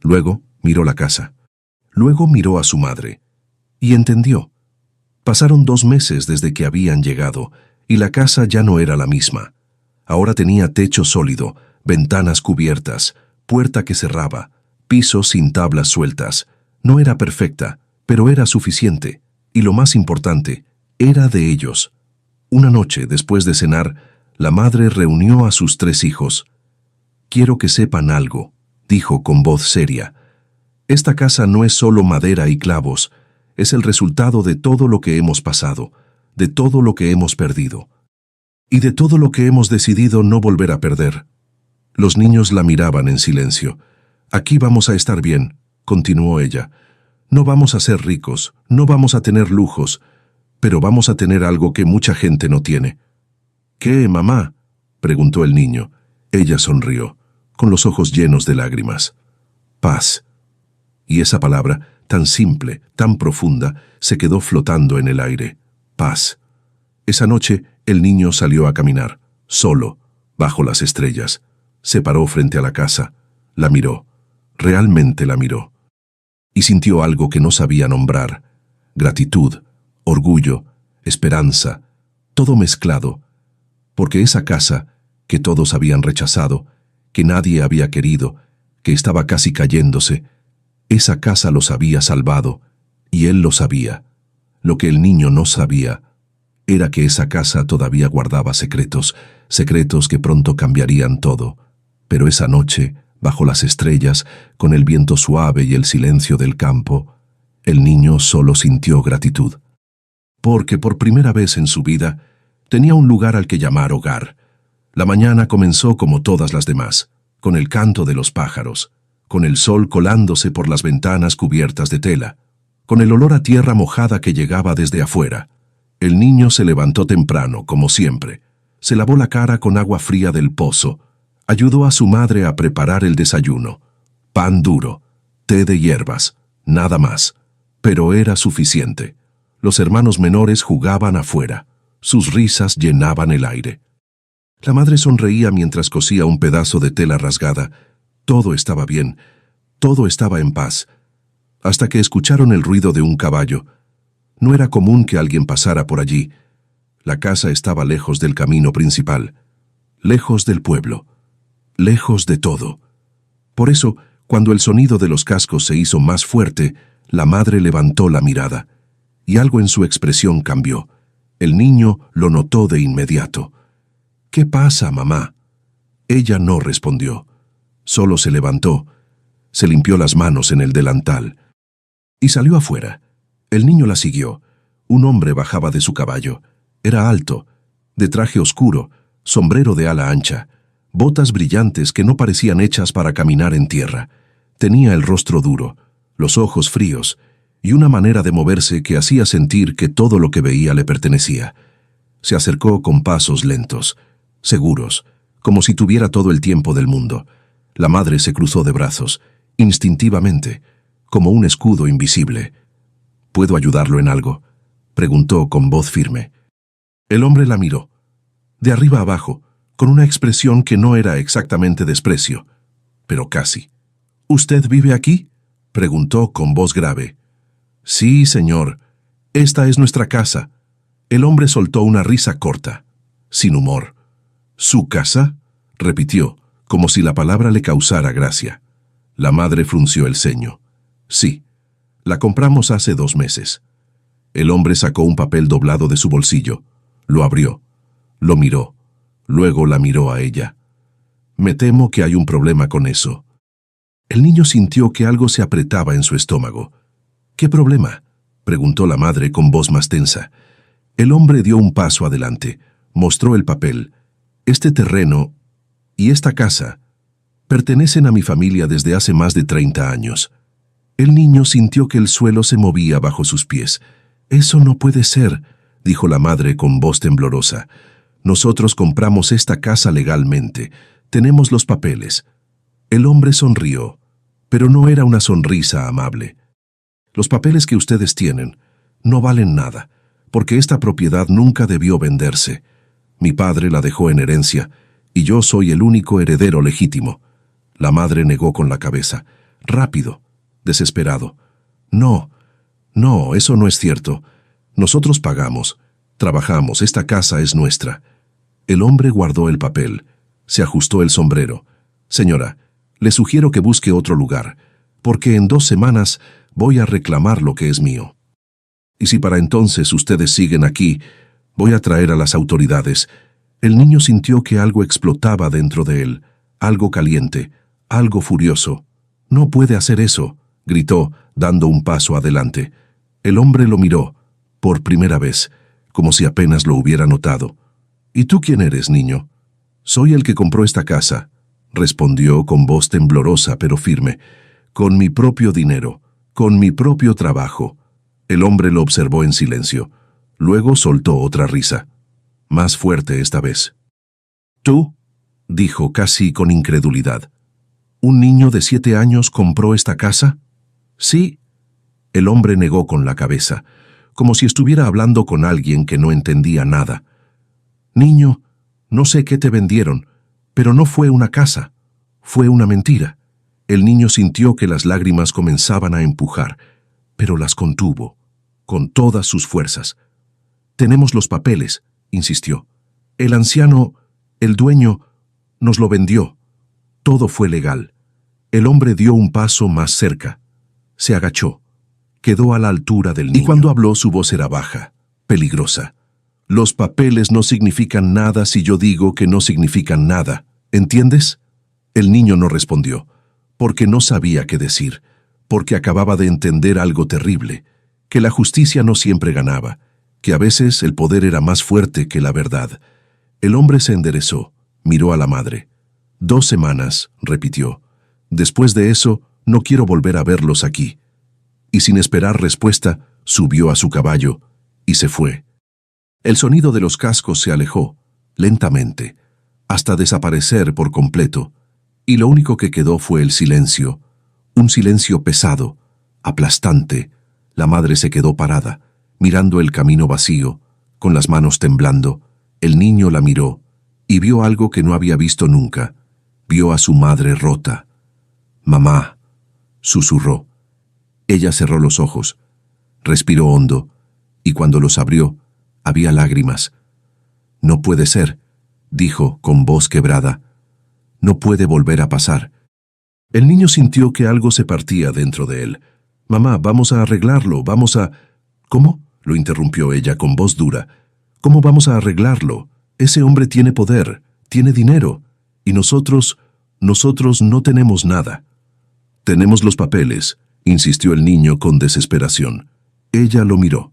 Luego miró la casa. Luego miró a su madre. Y entendió. Pasaron 2 meses desde que habían llegado, y la casa ya no era la misma. Ahora tenía techo sólido, ventanas cubiertas, puerta que cerraba, piso sin tablas sueltas. No era perfecta, pero era suficiente. Y lo más importante, era de ellos. Una noche, después de cenar, la madre reunió a sus 3 hijos. «Quiero que sepan algo», dijo con voz seria. «Esta casa no es solo madera y clavos, es el resultado de todo lo que hemos pasado, de todo lo que hemos perdido, y de todo lo que hemos decidido no volver a perder». Los niños la miraban en silencio. «Aquí vamos a estar bien», continuó ella. «No vamos a ser ricos, no vamos a tener lujos, pero vamos a tener algo que mucha gente no tiene». «¿Qué, mamá?», preguntó el niño. Ella sonrió, con los ojos llenos de lágrimas. «Paz». Y esa palabra, tan simple, tan profunda, se quedó flotando en el aire. Paz. Esa noche, el niño salió a caminar, solo, bajo las estrellas. Se paró frente a la casa, la miró, realmente la miró. Y sintió algo que no sabía nombrar: gratitud, orgullo, esperanza, todo mezclado. Porque esa casa, que todos habían rechazado, que nadie había querido, que estaba casi cayéndose, esa casa los había salvado, y él lo sabía. Lo que el niño no sabía era que esa casa todavía guardaba secretos, secretos que pronto cambiarían todo. Pero esa noche, bajo las estrellas, con el viento suave y el silencio del campo, el niño solo sintió gratitud. Porque por primera vez en su vida tenía un lugar al que llamar hogar. La mañana comenzó como todas las demás, con el canto de los pájaros, con el sol colándose por las ventanas cubiertas de tela, con el olor a tierra mojada que llegaba desde afuera. El niño se levantó temprano, como siempre. Se lavó la cara con agua fría del pozo. Ayudó a su madre a preparar el desayuno. Pan duro, té de hierbas, nada más. Pero era suficiente. Los hermanos menores jugaban afuera. Sus risas llenaban el aire. La madre sonreía mientras cosía un pedazo de tela rasgada. Todo estaba bien. Todo estaba en paz. Hasta que escucharon el ruido de un caballo. No era común que alguien pasara por allí. La casa estaba lejos del camino principal, lejos del pueblo, lejos de todo. Por eso, cuando el sonido de los cascos se hizo más fuerte, la madre levantó la mirada, y algo en su expresión cambió. El niño lo notó de inmediato. «¿Qué pasa, mamá?» Ella no respondió. Solo se levantó, se limpió las manos en el delantal y salió afuera. El niño la siguió. Un hombre bajaba de su caballo. Era alto, de traje oscuro, sombrero de ala ancha, botas brillantes que no parecían hechas para caminar en tierra. Tenía el rostro duro, los ojos fríos y una manera de moverse que hacía sentir que todo lo que veía le pertenecía. Se acercó con pasos lentos, seguros, como si tuviera todo el tiempo del mundo. La madre se cruzó de brazos, instintivamente, como un escudo invisible. «¿Puedo ayudarlo en algo?», preguntó con voz firme. El hombre la miró, de arriba abajo, con una expresión que no era exactamente desprecio, pero casi. «¿Usted vive aquí?», preguntó con voz grave. «Sí, señor. Esta es nuestra casa». El hombre soltó una risa corta, sin humor. «¿Su casa?», repitió, como si la palabra le causara gracia. La madre frunció el ceño. «Sí. La compramos hace 2 meses». El hombre sacó un papel doblado de su bolsillo. Lo abrió. Lo miró. Luego la miró a ella. «Me temo que hay un problema con eso». El niño sintió que algo se apretaba en su estómago. «¿Qué problema?», preguntó la madre con voz más tensa. El hombre dio un paso adelante. Mostró el papel. «Este terreno y esta casa pertenecen a mi familia desde hace más de 30 años». El niño sintió que el suelo se movía bajo sus pies. «Eso no puede ser», dijo la madre con voz temblorosa. «Nosotros compramos esta casa legalmente. Tenemos los papeles». El hombre sonrió, pero no era una sonrisa amable. «Los papeles que ustedes tienen no valen nada, porque esta propiedad nunca debió venderse. Mi padre la dejó en herencia, y yo soy el único heredero legítimo». La madre negó con la cabeza, rápido, desesperado. «No, no, eso no es cierto. Nosotros pagamos, trabajamos, esta casa es nuestra». El hombre guardó el papel, se ajustó el sombrero. «Señora, le sugiero que busque otro lugar, porque en 2 semanas voy a reclamar lo que es mío. Y si para entonces ustedes siguen aquí, voy a traer a las autoridades». El niño sintió que algo explotaba dentro de él, algo caliente, algo furioso. «No puede hacer eso», gritó, dando un paso adelante. El hombre lo miró, por primera vez, como si apenas lo hubiera notado. «¿Y tú quién eres, niño?» «Soy el que compró esta casa», respondió con voz temblorosa pero firme. «Con mi propio dinero, con mi propio trabajo». El hombre lo observó en silencio. Luego soltó otra risa, más fuerte esta vez. «¿Tú?», dijo casi con incredulidad. «¿Un niño de 7 años compró esta casa?». «Sí». El hombre negó con la cabeza, como si estuviera hablando con alguien que no entendía nada. «Niño, no sé qué te vendieron, pero no fue una casa, fue una mentira». El niño sintió que las lágrimas comenzaban a empujar, pero las contuvo, con todas sus fuerzas. «Tenemos los papeles», insistió. «El anciano, el dueño, nos lo vendió. Todo fue legal». El hombre dio un paso más cerca. Se agachó. Quedó a la altura del niño. Y cuando habló su voz era baja, peligrosa. «Los papeles no significan nada si yo digo que no significan nada. ¿Entiendes?». El niño no respondió, porque no sabía qué decir, porque acababa de entender algo terrible, que la justicia no siempre ganaba, que a veces el poder era más fuerte que la verdad. El hombre se enderezó, miró a la madre. «2 semanas», repitió. Después de eso, no quiero volver a verlos aquí. Y sin esperar respuesta, subió a su caballo y se fue. El sonido de los cascos se alejó, lentamente, hasta desaparecer por completo, y lo único que quedó fue el silencio, un silencio pesado, aplastante. La madre se quedó parada, mirando el camino vacío, con las manos temblando. El niño la miró y vio algo que no había visto nunca. Vio a su madre rota. «Mamá», susurró. Ella cerró los ojos, respiró hondo, y cuando los abrió, había lágrimas. «No puede ser», dijo con voz quebrada. «No puede volver a pasar». El niño sintió que algo se partía dentro de él. «Mamá, vamos a arreglarlo, vamos a...» «¿Cómo?», lo interrumpió ella con voz dura. «¿Cómo vamos a arreglarlo? Ese hombre tiene poder, tiene dinero, y nosotros no tenemos nada». «Tenemos los papeles», insistió el niño con desesperación. Ella lo miró,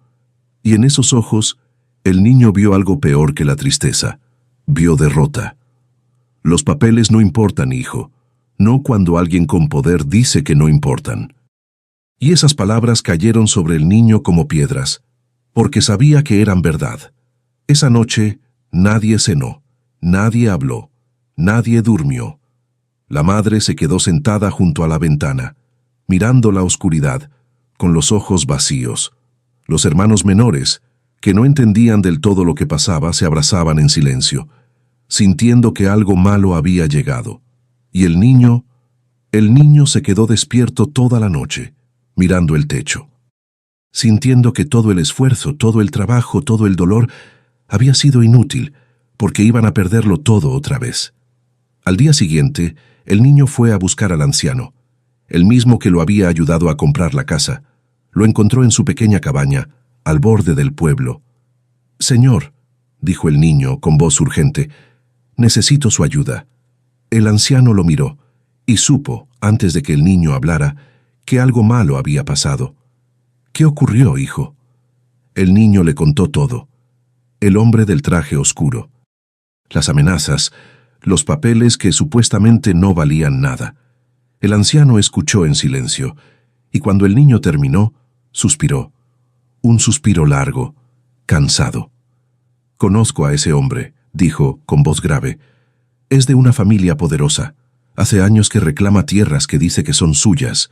y en esos ojos, el niño vio algo peor que la tristeza. Vio derrota. «Los papeles no importan, hijo. No cuando alguien con poder dice que no importan». Y esas palabras cayeron sobre el niño como piedras, porque sabía que eran verdad. Esa noche, nadie cenó, nadie habló, nadie durmió. La madre se quedó sentada junto a la ventana, mirando la oscuridad, con los ojos vacíos. Los hermanos menores, que no entendían del todo lo que pasaba, se abrazaban en silencio, sintiendo que algo malo había llegado. Y el niño se quedó despierto toda la noche, mirando el techo, sintiendo que todo el esfuerzo, todo el trabajo, todo el dolor había sido inútil, porque iban a perderlo todo otra vez. Al día siguiente, el niño fue a buscar al anciano, el mismo que lo había ayudado a comprar la casa. Lo encontró en su pequeña cabaña, al borde del pueblo. «Señor», dijo el niño con voz urgente, «necesito su ayuda». El anciano lo miró y supo, antes de que el niño hablara, que algo malo había pasado. «¿Qué ocurrió, hijo?». El niño le contó todo. El hombre del traje oscuro, las amenazas, los papeles que supuestamente no valían nada. El anciano escuchó en silencio, y cuando el niño terminó, suspiró. Un suspiro largo, cansado. «Conozco a ese hombre», dijo con voz grave. «Es de una familia poderosa. Hace años que reclama tierras que dice que son suyas».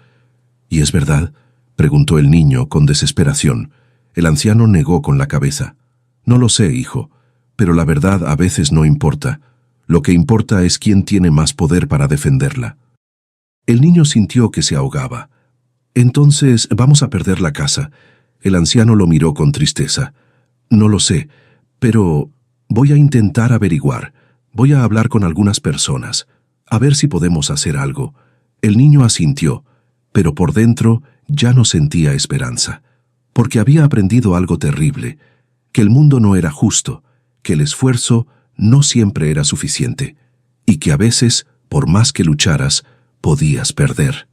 «¿Y es verdad?», preguntó el niño con desesperación. El anciano negó con la cabeza. «No lo sé, hijo, pero la verdad a veces no importa. Lo que importa es quién tiene más poder para defenderla». El niño sintió que se ahogaba. «Entonces, ¿vamos a perder la casa?». El anciano lo miró con tristeza. «No lo sé, pero voy a intentar averiguar. Voy a hablar con algunas personas, a ver si podemos hacer algo». El niño asintió, pero por dentro ya no sentía esperanza, porque había aprendido algo terrible, que el mundo no era justo, que el esfuerzo no siempre era suficiente, y que a veces, por más que lucharas, podías perder.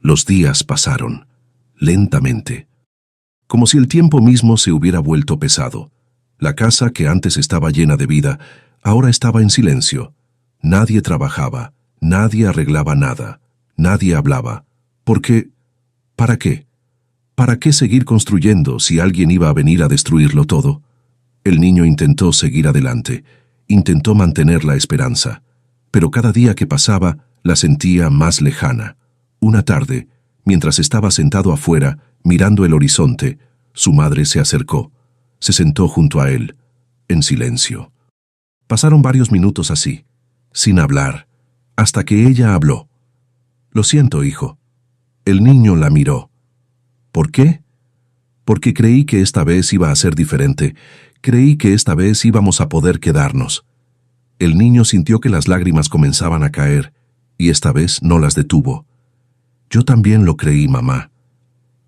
Los días pasaron, lentamente, como si el tiempo mismo se hubiera vuelto pesado. La casa, que antes estaba llena de vida, ahora estaba en silencio. Nadie trabajaba, nadie arreglaba nada, nadie hablaba. ¿Por qué? ¿Para qué? ¿Para qué seguir construyendo si alguien iba a venir a destruirlo todo? El niño intentó seguir adelante, intentó mantener la esperanza, pero cada día que pasaba la sentía más lejana. Una tarde, mientras estaba sentado afuera, mirando el horizonte, su madre se acercó, se sentó junto a él, en silencio. Pasaron varios minutos así, sin hablar, hasta que ella habló. «Lo siento, hijo». El niño la miró. «¿Por qué?». «Porque creí que esta vez iba a ser diferente. Creí que esta vez íbamos a poder quedarnos». El niño sintió que las lágrimas comenzaban a caer, y esta vez no las detuvo. «Yo también lo creí, mamá».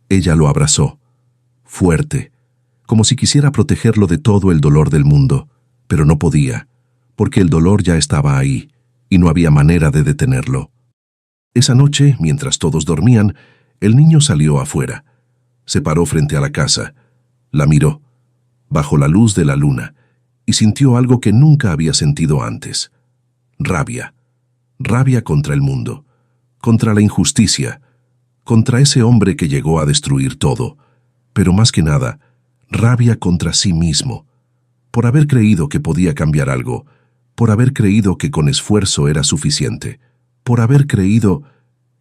Ella lo abrazó, fuerte, como si quisiera protegerlo de todo el dolor del mundo, pero no podía, porque el dolor ya estaba ahí, y no había manera de detenerlo. Esa noche, mientras todos dormían, el niño salió afuera. Se paró frente a la casa, la miró, bajo la luz de la luna, y sintió algo que nunca había sentido antes. Rabia. Rabia contra el mundo. contra la injusticia, contra ese hombre que llegó a destruir todo, pero más que nada, rabia contra sí mismo, por haber creído que podía cambiar algo, por haber creído que con esfuerzo era suficiente, por haber creído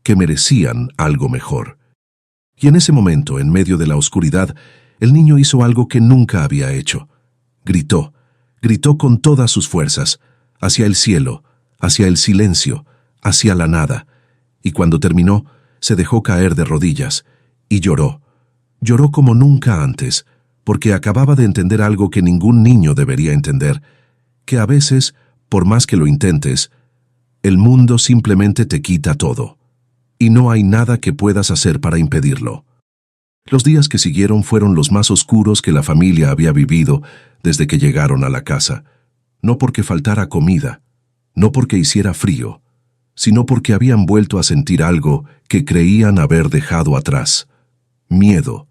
que merecían algo mejor. Y en ese momento, en medio de la oscuridad, el niño hizo algo que nunca había hecho. Gritó, gritó con todas sus fuerzas, hacia el cielo, hacia el silencio, hacia la nada, y cuando terminó, se dejó caer de rodillas, y lloró. Lloró como nunca antes, porque acababa de entender algo que ningún niño debería entender, que a veces, por más que lo intentes, el mundo simplemente te quita todo, y no hay nada que puedas hacer para impedirlo. Los días que siguieron fueron los más oscuros que la familia había vivido desde que llegaron a la casa, no porque faltara comida, no porque hiciera frío, sino porque habían vuelto a sentir algo que creían haber dejado atrás. Miedo,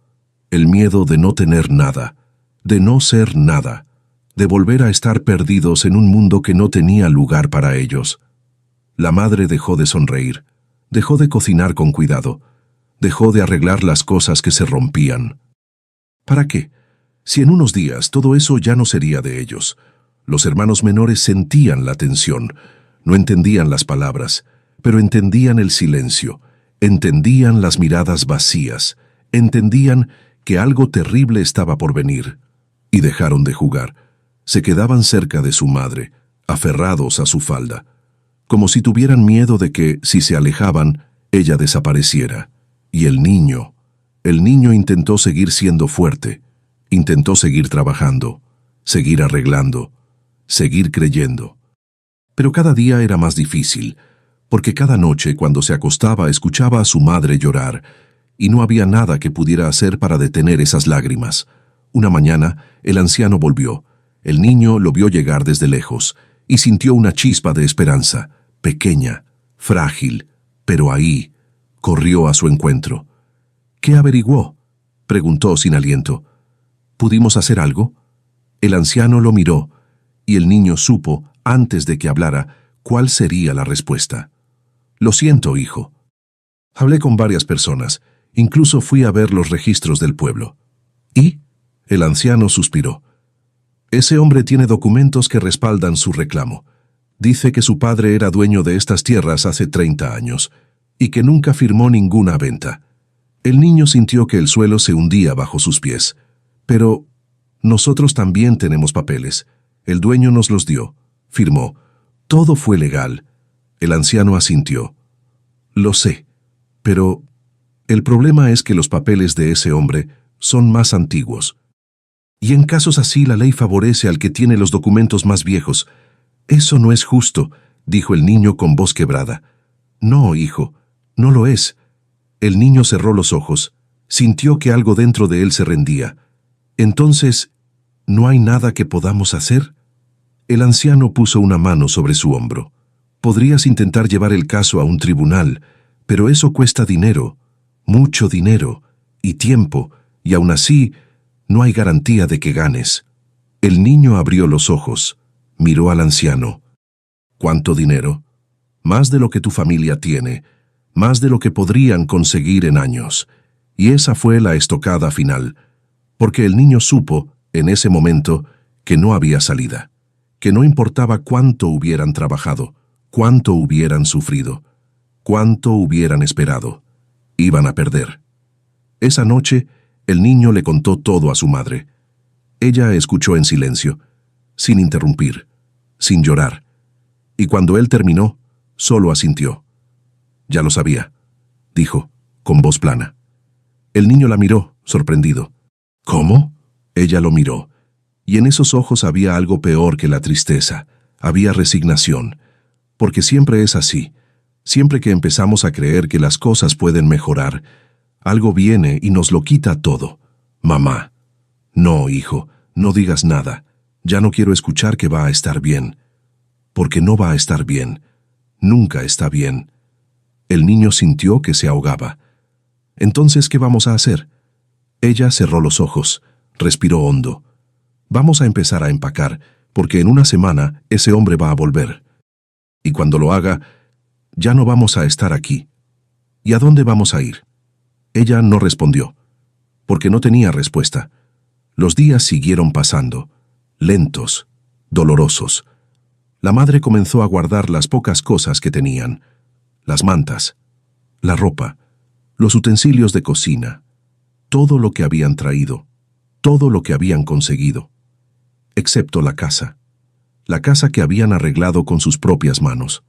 el miedo de no tener nada, de no ser nada, de volver a estar perdidos en un mundo que no tenía lugar para ellos. La madre dejó de sonreír, dejó de cocinar con cuidado, dejó de arreglar las cosas que se rompían. ¿Para qué? Si en unos días todo eso ya no sería de ellos. Los hermanos menores sentían la tensión, no entendían las palabras, pero entendían el silencio, entendían las miradas vacías, entendían que algo terrible estaba por venir, y dejaron de jugar. Se quedaban cerca de su madre, aferrados a su falda, como si tuvieran miedo de que, si se alejaban, ella desapareciera. Y el niño intentó seguir siendo fuerte, intentó seguir trabajando, seguir arreglando, seguir creyendo. Pero cada día era más difícil, porque cada noche cuando se acostaba escuchaba a su madre llorar, y no había nada que pudiera hacer para detener esas lágrimas. Una mañana, el anciano volvió. El niño lo vio llegar desde lejos, y sintió una chispa de esperanza, pequeña, frágil, pero ahí, corrió a su encuentro. ¿Qué averiguó?, preguntó sin aliento. ¿Pudimos hacer algo? El anciano lo miró, y el niño supo, antes de que hablara, cuál sería la respuesta. Lo siento, hijo. Hablé con varias personas, incluso fui a ver los registros del pueblo. ¿Y? El anciano suspiró. Ese hombre tiene documentos que respaldan su reclamo. Dice que su padre era dueño de estas tierras hace 30 años, y que nunca firmó ninguna venta. El niño sintió que el suelo se hundía bajo sus pies. Pero nosotros también tenemos papeles. El dueño nos los dio. Firmó. Todo fue legal. El anciano asintió. Lo sé, pero el problema es que los papeles de ese hombre son más antiguos. Y en casos así la ley favorece al que tiene los documentos más viejos. Eso no es justo, dijo el niño con voz quebrada. No, hijo, no lo es. El niño cerró los ojos, sintió que algo dentro de él se rendía. Entonces, ¿no hay nada que podamos hacer? El anciano puso una mano sobre su hombro. Podrías intentar llevar el caso a un tribunal, pero eso cuesta dinero, mucho dinero, y tiempo, y aún así, no hay garantía de que ganes. El niño abrió los ojos, miró al anciano. ¿Cuánto dinero? Más de lo que tu familia tiene, más de lo que podrían conseguir en años. Y esa fue la estocada final, porque el niño supo, en ese momento, que no había salida, que no importaba cuánto hubieran trabajado, cuánto hubieran sufrido, cuánto hubieran esperado, iban a perder. Esa noche, el niño le contó todo a su madre. Ella escuchó en silencio, sin interrumpir, sin llorar, y cuando él terminó, solo asintió. Ya lo sabía, dijo, con voz plana. El niño la miró, sorprendido. ¿Cómo? Ella lo miró, y en esos ojos había algo peor que la tristeza, había resignación, porque siempre es así. Siempre que empezamos a creer que las cosas pueden mejorar, algo viene y nos lo quita todo. Mamá. No, hijo, no digas nada. Ya no quiero escuchar que va a estar bien. Porque no va a estar bien. Nunca está bien. El niño sintió que se ahogaba. Entonces, ¿qué vamos a hacer? Ella cerró los ojos, respiró hondo. Vamos a empezar a empacar, porque en una semana ese hombre va a volver. Y cuando lo haga, ya no vamos a estar aquí. ¿Y a dónde vamos a ir? Ella no respondió, porque no tenía respuesta. Los días siguieron pasando, lentos, dolorosos. La madre comenzó a guardar las pocas cosas que tenían, las mantas, la ropa, los utensilios de cocina, todo lo que habían traído, todo lo que habían conseguido, excepto la casa que habían arreglado con sus propias manos,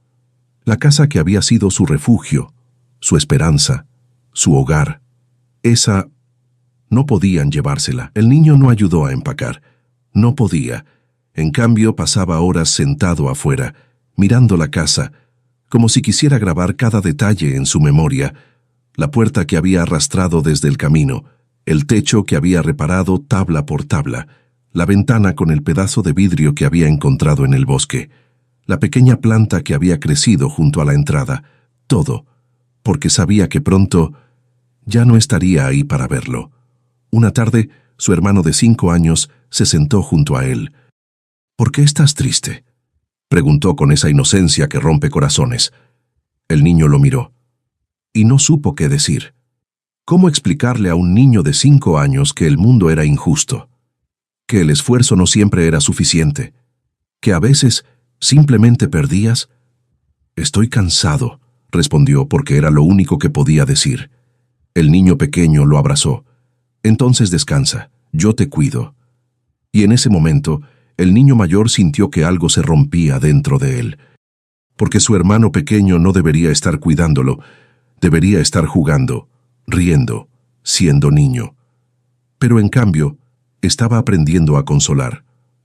la casa que había sido su refugio, su esperanza, su hogar. Esa no podían llevársela. El niño no ayudó a empacar. No podía. En cambio, pasaba horas sentado afuera, mirando la casa, como si quisiera grabar cada detalle en su memoria, la puerta que había arrastrado desde el camino, el techo que había reparado tabla por tabla, la ventana con el pedazo de vidrio que había encontrado en el bosque, la pequeña planta que había crecido junto a la entrada, todo, porque sabía que pronto ya no estaría ahí para verlo. Una tarde, su hermano de 5 años se sentó junto a él. «¿Por qué estás triste?», preguntó con esa inocencia que rompe corazones. El niño lo miró, y no supo qué decir. ¿Cómo explicarle a un niño de 5 años que el mundo era injusto? Que el esfuerzo no siempre era suficiente, que a veces simplemente perdías. «Estoy cansado», respondió, porque era lo único que podía decir. El niño pequeño lo abrazó. «Entonces descansa, yo te cuido». Y en ese momento, el niño mayor sintió que algo se rompía dentro de él, porque su hermano pequeño no debería estar cuidándolo, debería estar jugando, riendo, siendo niño. Pero en cambio, estaba aprendiendo a consolar,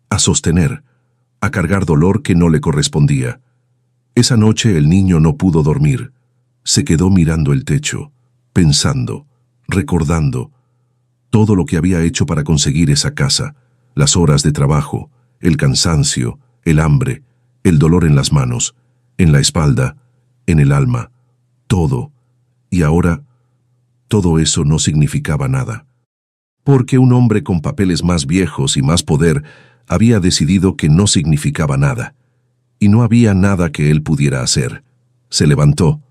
a sostener, a cargar dolor que no le correspondía. Esa noche el niño no pudo dormir. Se quedó mirando el techo, pensando, recordando todo lo que había hecho para conseguir esa casa, las horas de trabajo, el cansancio, el hambre, el dolor en las manos, en la espalda, en el alma, todo. Y ahora, todo eso no significaba nada. Porque un hombre con papeles más viejos y más poder había decidido que no significaba nada, y no había nada que él pudiera hacer. Se levantó,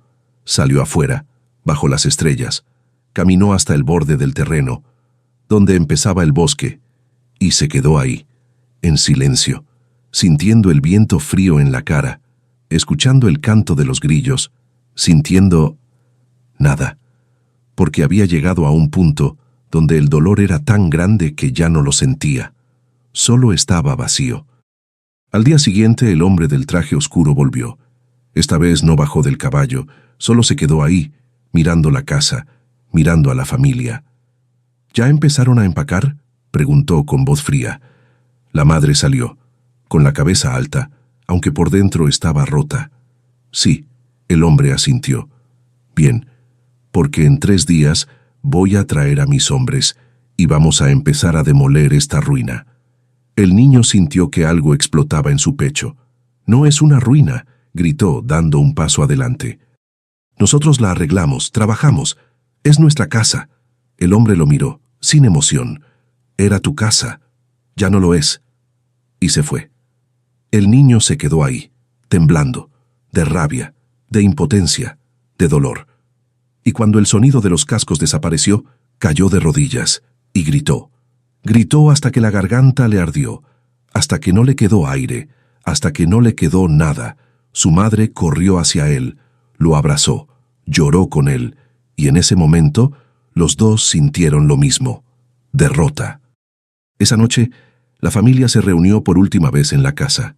salió afuera, bajo las estrellas, caminó hasta el borde del terreno, donde empezaba el bosque, y se quedó ahí, en silencio, sintiendo el viento frío en la cara, escuchando el canto de los grillos, sintiendo nada, porque había llegado a un punto donde el dolor era tan grande que ya no lo sentía, solo estaba vacío. Al día siguiente el hombre del traje oscuro volvió. Esta vez no bajó del caballo, solo se quedó ahí, mirando la casa, mirando a la familia. «¿Ya empezaron a empacar?», preguntó con voz fría. La madre salió, con la cabeza alta, aunque por dentro estaba rota. «Sí», el hombre asintió. «Bien, porque en 3 días voy a traer a mis hombres y vamos a empezar a demoler esta ruina». El niño sintió que algo explotaba en su pecho. «No es una ruina», gritó, dando un paso adelante. «Nosotros la arreglamos, trabajamos. Es nuestra casa». El hombre lo miró, sin emoción. «Era tu casa. Ya no lo es». Y se fue. El niño se quedó ahí, temblando, de rabia, de impotencia, de dolor. Y cuando el sonido de los cascos desapareció, cayó de rodillas y gritó. Gritó hasta que la garganta le ardió, hasta que no le quedó aire, hasta que no le quedó nada. Su madre corrió hacia él, lo abrazó, lloró con él, y en ese momento los dos sintieron lo mismo: derrota. Esa noche, la familia se reunió por última vez en la casa.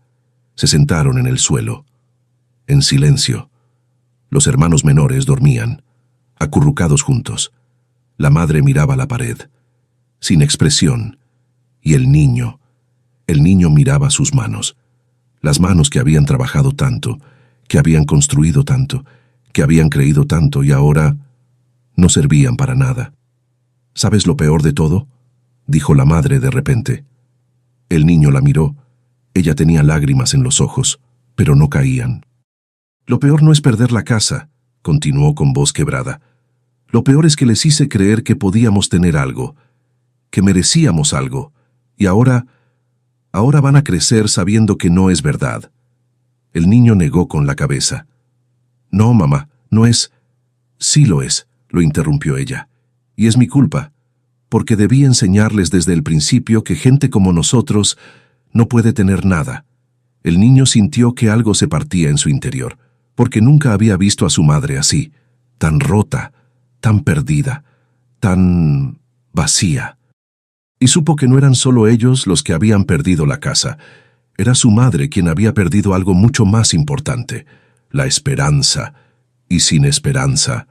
Se sentaron en el suelo, en silencio. Los hermanos menores dormían, acurrucados juntos. La madre miraba la pared, sin expresión, y el niño miraba sus manos, las manos que habían trabajado tanto, que habían construido tanto, que habían creído tanto y ahora no servían para nada. «¿Sabes lo peor de todo?», dijo la madre de repente. El niño la miró. Ella tenía lágrimas en los ojos, pero no caían. «Lo peor no es perder la casa», continuó con voz quebrada. «Lo peor es que les hice creer que podíamos tener algo, que merecíamos algo, y ahora van a crecer sabiendo que no es verdad». El niño negó con la cabeza. «No, mamá, no es...» Sí lo es, lo interrumpió ella. Y es mi culpa, porque debí enseñarles desde el principio que gente como nosotros no puede tener nada. El niño sintió que algo se partía en su interior, porque nunca había visto a su madre así, tan rota, tan perdida, tan vacía. Y supo que no eran solo ellos los que habían perdido la casa. Era su madre quien había perdido algo mucho más importante, la esperanza. Y sin esperanza,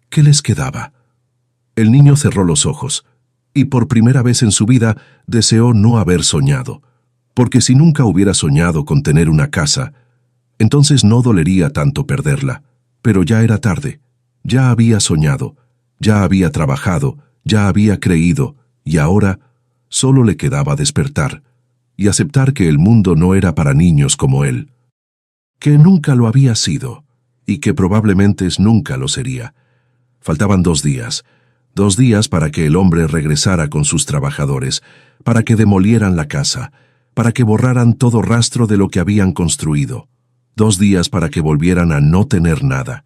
¿qué les quedaba? El niño cerró los ojos, y por primera vez en su vida deseó no haber soñado, porque si nunca hubiera soñado con tener una casa, entonces no dolería tanto perderla. Pero ya era tarde, ya había soñado, ya había trabajado, ya había creído, y ahora solo le quedaba despertar y aceptar que el mundo no era para niños como él, que nunca lo había sido y que probablemente nunca lo sería. Faltaban 2 días, 2 días para que el hombre regresara con sus trabajadores, para que demolieran la casa, para que borraran todo rastro de lo que habían construido. 2 días para que volvieran a no tener nada.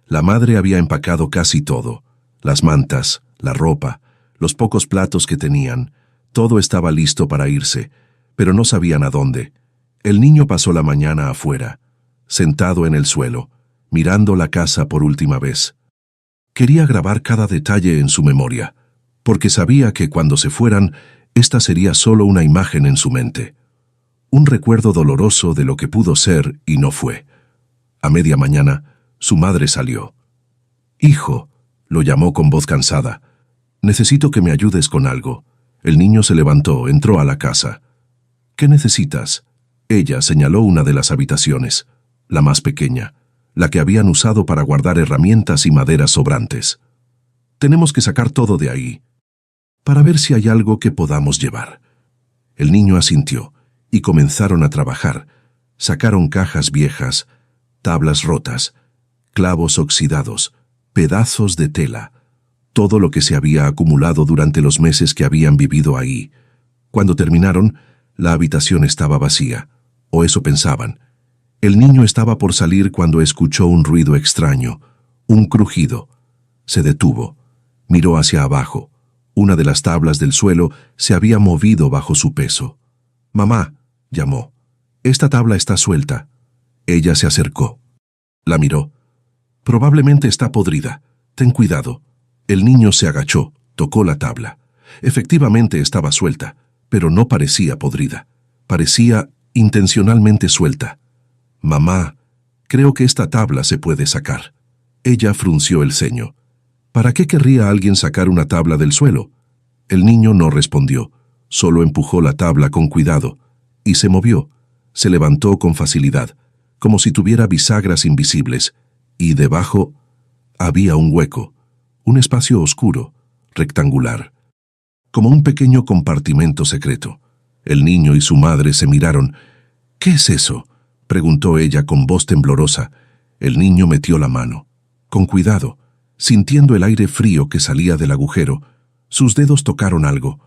La madre había empacado casi todo, las mantas, la ropa, los pocos platos que tenían. Todo estaba listo para irse, pero no sabían a dónde. El niño pasó la mañana afuera, sentado en el suelo, mirando la casa por última vez. Quería grabar cada detalle en su memoria, porque sabía que cuando se fueran, esta sería solo una imagen en su mente. Un recuerdo doloroso de lo que pudo ser y no fue. A media mañana, su madre salió. «Hijo», lo llamó con voz cansada, «necesito que me ayudes con algo». El niño se levantó, entró a la casa. «¿Qué necesitas?». Ella señaló una de las habitaciones, la más pequeña, la que habían usado para guardar herramientas y maderas sobrantes. «Tenemos que sacar todo de ahí, para ver si hay algo que podamos llevar». El niño asintió, y comenzaron a trabajar. Sacaron cajas viejas, tablas rotas, clavos oxidados, pedazos de tela, todo lo que se había acumulado durante los meses que habían vivido ahí. Cuando terminaron, la habitación estaba vacía, o eso pensaban. El niño estaba por salir cuando escuchó un ruido extraño, un crujido. Se detuvo, miró hacia abajo. Una de las tablas del suelo se había movido bajo su peso. «Mamá», llamó, «esta tabla está suelta». Ella se acercó. La miró. «Probablemente está podrida. Ten cuidado». El niño se agachó, tocó la tabla. Efectivamente estaba suelta, pero no parecía podrida. Parecía intencionalmente suelta. «Mamá, creo que esta tabla se puede sacar». Ella frunció el ceño. ¿Para qué querría alguien sacar una tabla del suelo? El niño no respondió, solo empujó la tabla con cuidado, y se movió. Se levantó con facilidad, como si tuviera bisagras invisibles, y debajo había un hueco, un espacio oscuro, rectangular, como un pequeño compartimento secreto. El niño y su madre se miraron. «¿Qué es eso?», preguntó ella con voz temblorosa. El niño metió la mano. Con cuidado, sintiendo el aire frío que salía del agujero, sus dedos tocaron algo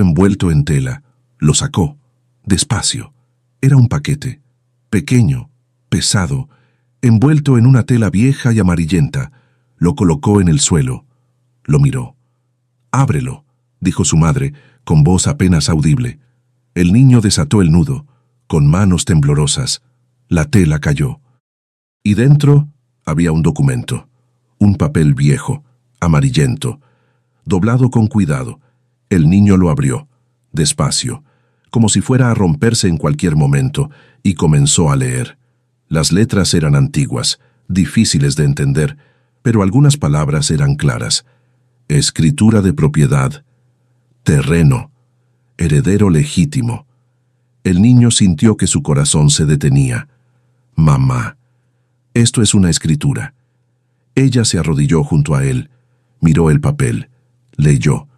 envuelto en tela. Lo sacó, despacio. Era un paquete, pequeño, pesado, envuelto en una tela vieja y amarillenta. Lo colocó en el suelo. Lo miró. «Ábrelo», dijo su madre, con voz apenas audible. El niño desató el nudo, con manos temblorosas. La tela cayó. Y dentro había un documento, un papel viejo, amarillento, doblado con cuidado. El niño lo abrió, despacio, como si fuera a romperse en cualquier momento, y comenzó a leer. Las letras eran antiguas, difíciles de entender, pero algunas palabras eran claras. Escritura de propiedad, terreno, heredero legítimo. El niño sintió que su corazón se detenía. «Mamá, esto es una escritura». Ella se arrodilló junto a él, miró el papel, leyó,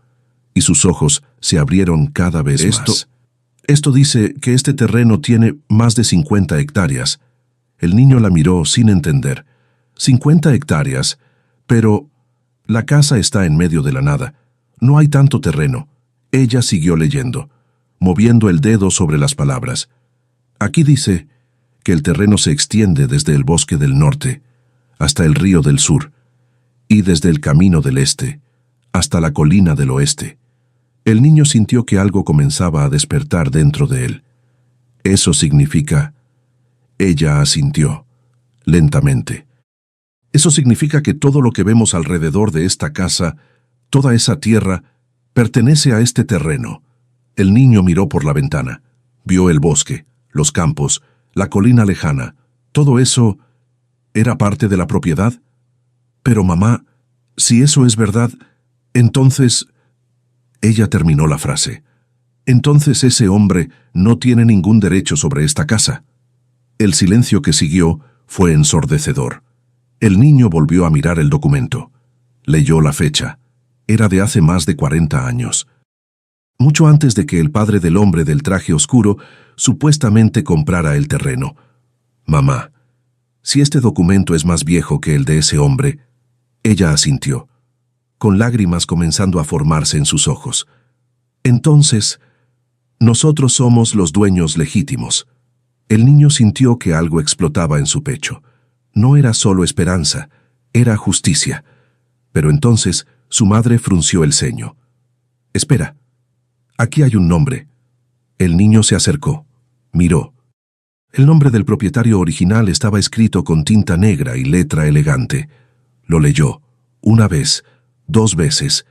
y sus ojos se abrieron cada vez más. Esto dice que este terreno tiene más de 50 hectáreas. El niño la miró sin entender. 50 hectáreas, pero la casa está en medio de la nada. No hay tanto terreno. Ella siguió leyendo, moviendo el dedo sobre las palabras. Aquí dice que el terreno se extiende desde el bosque del norte hasta el río del sur. y desde el camino del este hasta la colina del oeste. El niño sintió que algo comenzaba a despertar dentro de él. Eso significa... Ella asintió, lentamente. Eso significa que todo lo que vemos alrededor de esta casa, toda esa tierra, pertenece a este terreno. El niño miró por la ventana. Vio el bosque, los campos, la colina lejana. Todo eso era parte de la propiedad. Pero mamá, si eso es verdad, entonces... Ella terminó la frase. Entonces ese hombre no tiene ningún derecho sobre esta casa. El silencio que siguió fue ensordecedor. El niño volvió a mirar el documento. Leyó la fecha. Era de hace más de 40 años. Mucho antes de que el padre del hombre del traje oscuro supuestamente comprara el terreno. Mamá, si este documento es más viejo que el de ese hombre... Ella asintió, con lágrimas comenzando a formarse en sus ojos. Entonces, nosotros somos los dueños legítimos. El niño sintió que algo explotaba en su pecho. No era solo esperanza, era justicia. Pero entonces su madre frunció el ceño. Espera, aquí hay un nombre. El niño se acercó, miró. El nombre del propietario original estaba escrito con tinta negra y letra elegante. Lo leyó, una vez, 2 veces,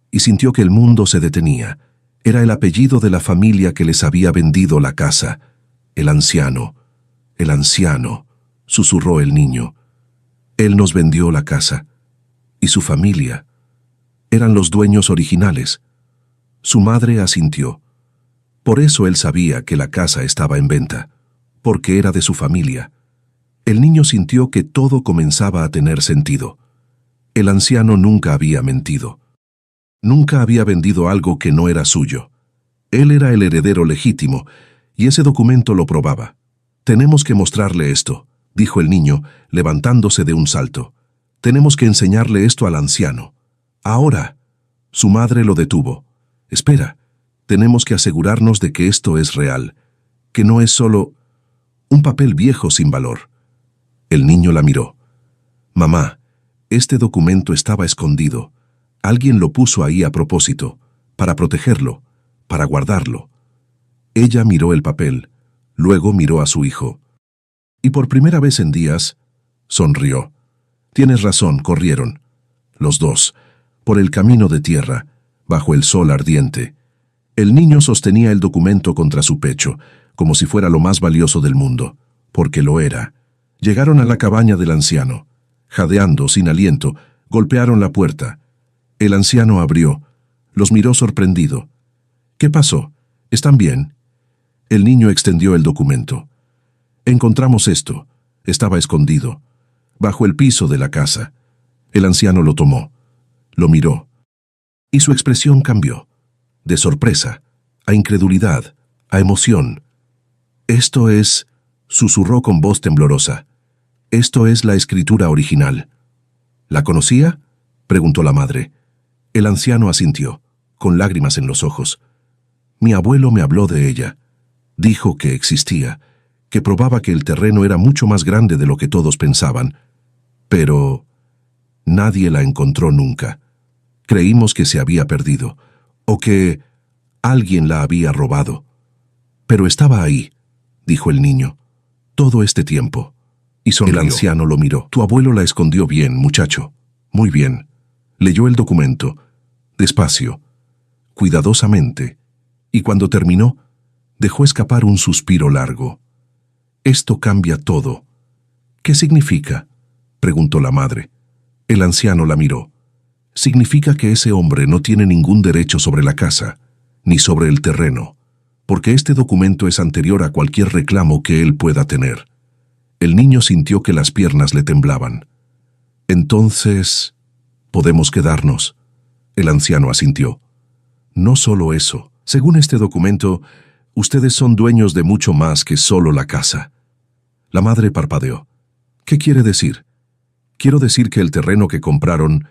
y sintió que el mundo se detenía. Era el apellido de la familia que les había vendido la casa. El anciano, susurró el niño. Él nos vendió la casa. Y su familia. Eran los dueños originales. Su madre asintió. Por eso él sabía que la casa estaba en venta, porque era de su familia. El niño sintió que todo comenzaba a tener sentido. El anciano nunca había mentido. Nunca había vendido algo que no era suyo. Él era el heredero legítimo, y ese documento lo probaba. Tenemos que mostrarle esto, dijo el niño, levantándose de un salto. Tenemos que enseñarle esto al anciano. Ahora. Su madre lo detuvo. Espera, tenemos que asegurarnos de que esto es real, que no es solo un papel viejo sin valor. El niño la miró. Mamá, este documento estaba escondido. Alguien lo puso ahí a propósito, para protegerlo, para guardarlo. Ella miró el papel, luego miró a su hijo. Y por primera vez en días, sonrió. Tienes razón, corrieron. Los dos, por el camino de tierra, bajo el sol ardiente. El niño sostenía el documento contra su pecho, como si fuera lo más valioso del mundo, porque lo era. Llegaron a la cabaña del anciano. Jadeando, sin aliento, golpearon la puerta. El anciano abrió. Los miró sorprendido. ¿Qué pasó? ¿Están bien? El niño extendió el documento. Encontramos esto. Estaba escondido, bajo el piso de la casa. El anciano lo tomó. Lo miró. Y su expresión cambió. De sorpresa, a incredulidad, a emoción. Esto es... susurró con voz temblorosa. Esto es la escritura original. ¿La conocía?, preguntó la madre. El anciano asintió, con lágrimas en los ojos. Mi abuelo me habló de ella. Dijo que existía, que probaba que el terreno era mucho más grande de lo que todos pensaban. Pero nadie la encontró nunca. Creímos que se había perdido, o que alguien la había robado. Pero estaba ahí, dijo el niño, todo este tiempo. Y sonrió. El anciano lo miró. Tu abuelo la escondió bien, muchacho. Muy bien. Leyó el documento, despacio, cuidadosamente, y cuando terminó, dejó escapar un suspiro largo. Esto cambia todo. ¿Qué significa?, preguntó la madre. El anciano la miró. Significa que ese hombre no tiene ningún derecho sobre la casa, ni sobre el terreno, porque este documento es anterior a cualquier reclamo que él pueda tener. El niño sintió que las piernas le temblaban. Entonces, ¿podemos quedarnos?, el anciano asintió. No solo eso. Según este documento, ustedes son dueños de mucho más que solo la casa. La madre parpadeó. ¿Qué quiere decir? Quiero decir que el terreno que compraron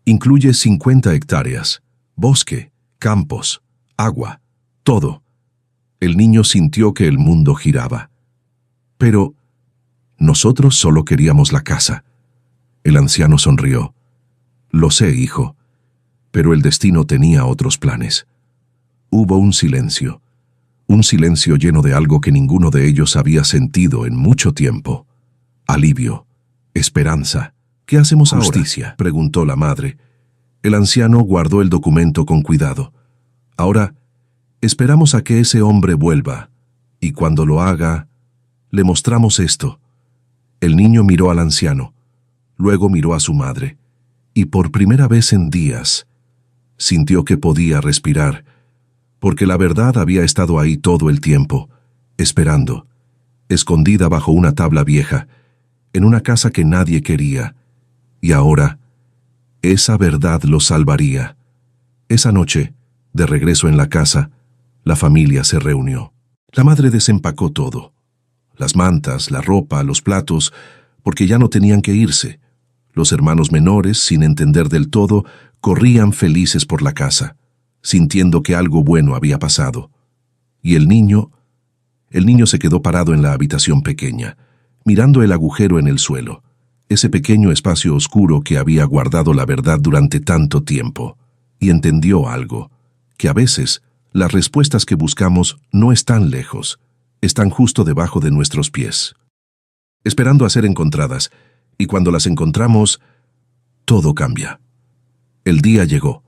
incluye 50 hectáreas, bosque, campos, agua, todo. El niño sintió que el mundo giraba. Pero nosotros solo queríamos la casa. El anciano sonrió. Lo sé, hijo, pero el destino tenía otros planes. Hubo un silencio lleno de algo que ninguno de ellos había sentido en mucho tiempo. Alivio, esperanza. ¿Qué hacemos ahora? Justicia, preguntó la madre. El anciano guardó el documento con cuidado. Ahora, esperamos a que ese hombre vuelva, y cuando lo haga, le mostramos esto. El niño miró al anciano, luego miró a su madre, y por primera vez en días, sintió que podía respirar, porque la verdad había estado ahí todo el tiempo, esperando, escondida bajo una tabla vieja, en una casa que nadie quería, y ahora, esa verdad lo salvaría. Esa noche, de regreso en la casa, la familia se reunió. La madre desempacó todo, las mantas, la ropa, los platos, porque ya no tenían que irse. Los hermanos menores, sin entender del todo, corrían felices por la casa, sintiendo que algo bueno había pasado. Y el niño se quedó parado en la habitación pequeña, mirando el agujero en el suelo, ese pequeño espacio oscuro que había guardado la verdad durante tanto tiempo, y entendió algo, que a veces las respuestas que buscamos no están lejos, están justo debajo de nuestros pies, esperando a ser encontradas, y cuando las encontramos, todo cambia. El día llegó.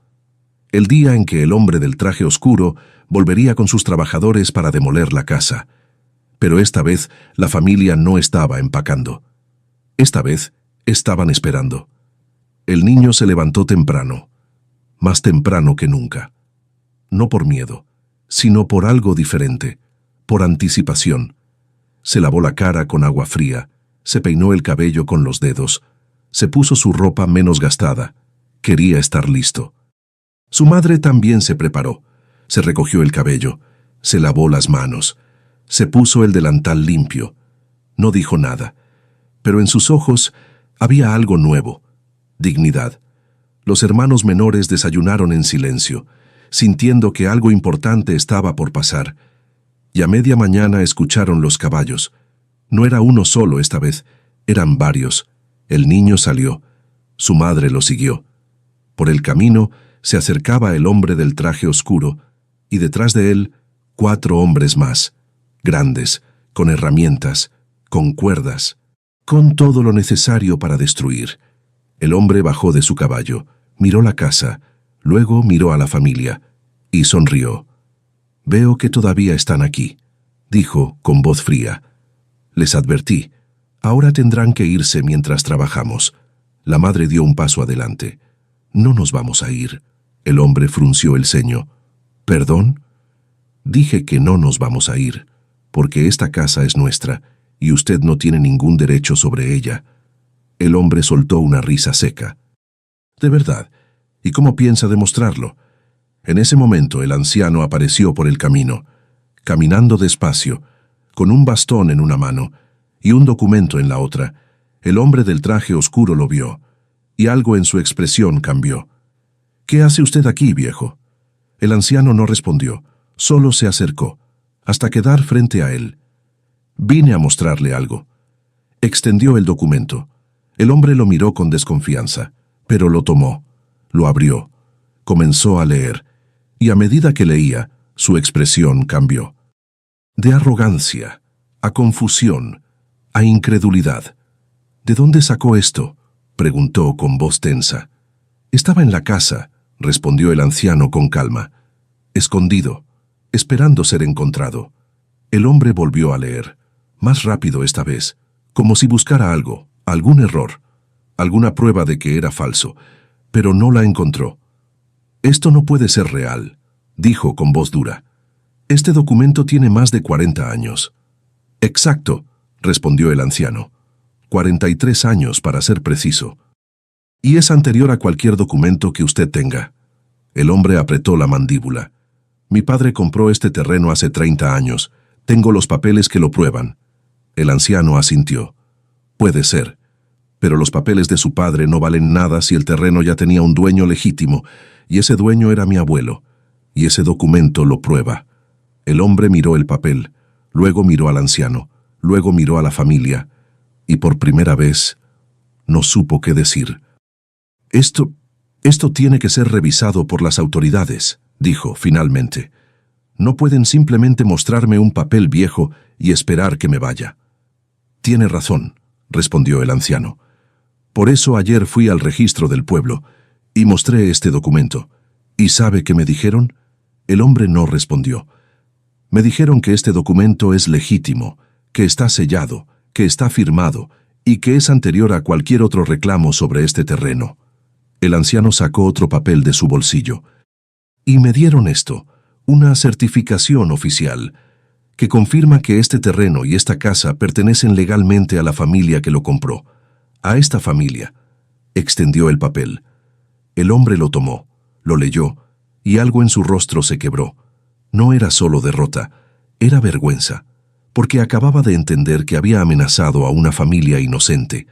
El día en que el hombre del traje oscuro volvería con sus trabajadores para demoler la casa. Pero esta vez la familia no estaba empacando. Esta vez estaban esperando. El niño se levantó temprano, más temprano que nunca. No por miedo, sino por algo diferente, por anticipación. Se lavó la cara con agua fría, se peinó el cabello con los dedos, se puso su ropa menos gastada. Quería estar listo. Su madre también se preparó, se recogió el cabello, se lavó las manos, se puso el delantal limpio. No dijo nada, pero en sus ojos había algo nuevo, dignidad. Los hermanos menores desayunaron en silencio, sintiendo que algo importante estaba por pasar, y a media mañana escucharon los caballos. No era uno solo esta vez, eran varios. El niño salió, su madre lo siguió. Por el camino se acercaba el hombre del traje oscuro, y detrás de él 4 hombres más, grandes, con herramientas, con cuerdas, con todo lo necesario para destruir. El hombre bajó de su caballo, miró la casa, luego miró a la familia, y sonrió. «Veo que todavía están aquí», dijo con voz fría. «Les advertí. Ahora tendrán que irse mientras trabajamos». La madre dio un paso adelante. «No nos vamos a ir». El hombre frunció el ceño. «¿Perdón?» «Dije que no nos vamos a ir, porque esta casa es nuestra, y usted no tiene ningún derecho sobre ella». El hombre soltó una risa seca. «¿De verdad? ¿Y cómo piensa demostrarlo?» En ese momento el anciano apareció por el camino, caminando despacio, con un bastón en una mano y un documento en la otra. El hombre del traje oscuro lo vio, y algo en su expresión cambió. «¿Qué hace usted aquí, viejo?» El anciano no respondió, solo se acercó, hasta quedar frente a él. «Vine a mostrarle algo». Extendió el documento. El hombre lo miró con desconfianza, pero lo tomó, lo abrió, comenzó a leer, y a medida que leía, su expresión cambió. De arrogancia, a confusión, a incredulidad. «¿De dónde sacó esto?», preguntó con voz tensa. «Estaba en la casa», respondió el anciano con calma, «escondido, esperando ser encontrado». El hombre volvió a leer, más rápido esta vez, como si buscara algo, algún error, alguna prueba de que era falso, pero no la encontró. «Esto no puede ser real», dijo con voz dura. «Este documento tiene más de 40 años». «Exacto», respondió el anciano. 43 años para ser preciso. «Y es anterior a cualquier documento que usted tenga». El hombre apretó la mandíbula. «Mi padre compró este terreno hace 30 años. Tengo los papeles que lo prueban». El anciano asintió. «Puede ser. Pero los papeles de su padre no valen nada si el terreno ya tenía un dueño legítimo, y ese dueño era mi abuelo, y ese documento lo prueba». El hombre miró el papel, luego miró al anciano, luego miró a la familia, y por primera vez no supo qué decir. Esto tiene que ser revisado por las autoridades, dijo finalmente. No pueden simplemente mostrarme un papel viejo y esperar que me vaya. Tiene razón, respondió el anciano. Por eso ayer fui al registro del pueblo y mostré este documento. ¿Y sabe qué me dijeron? El hombre no respondió. Me dijeron que este documento es legítimo, que está sellado, que está firmado y que es anterior a cualquier otro reclamo sobre este terreno. El anciano sacó otro papel de su bolsillo. Y me dieron esto, una certificación oficial, que confirma que este terreno y esta casa pertenecen legalmente a la familia que lo compró. A esta familia. Extendió el papel. El hombre lo tomó, lo leyó, y algo en su rostro se quebró. No era solo derrota, era vergüenza, porque acababa de entender que había amenazado a una familia inocente,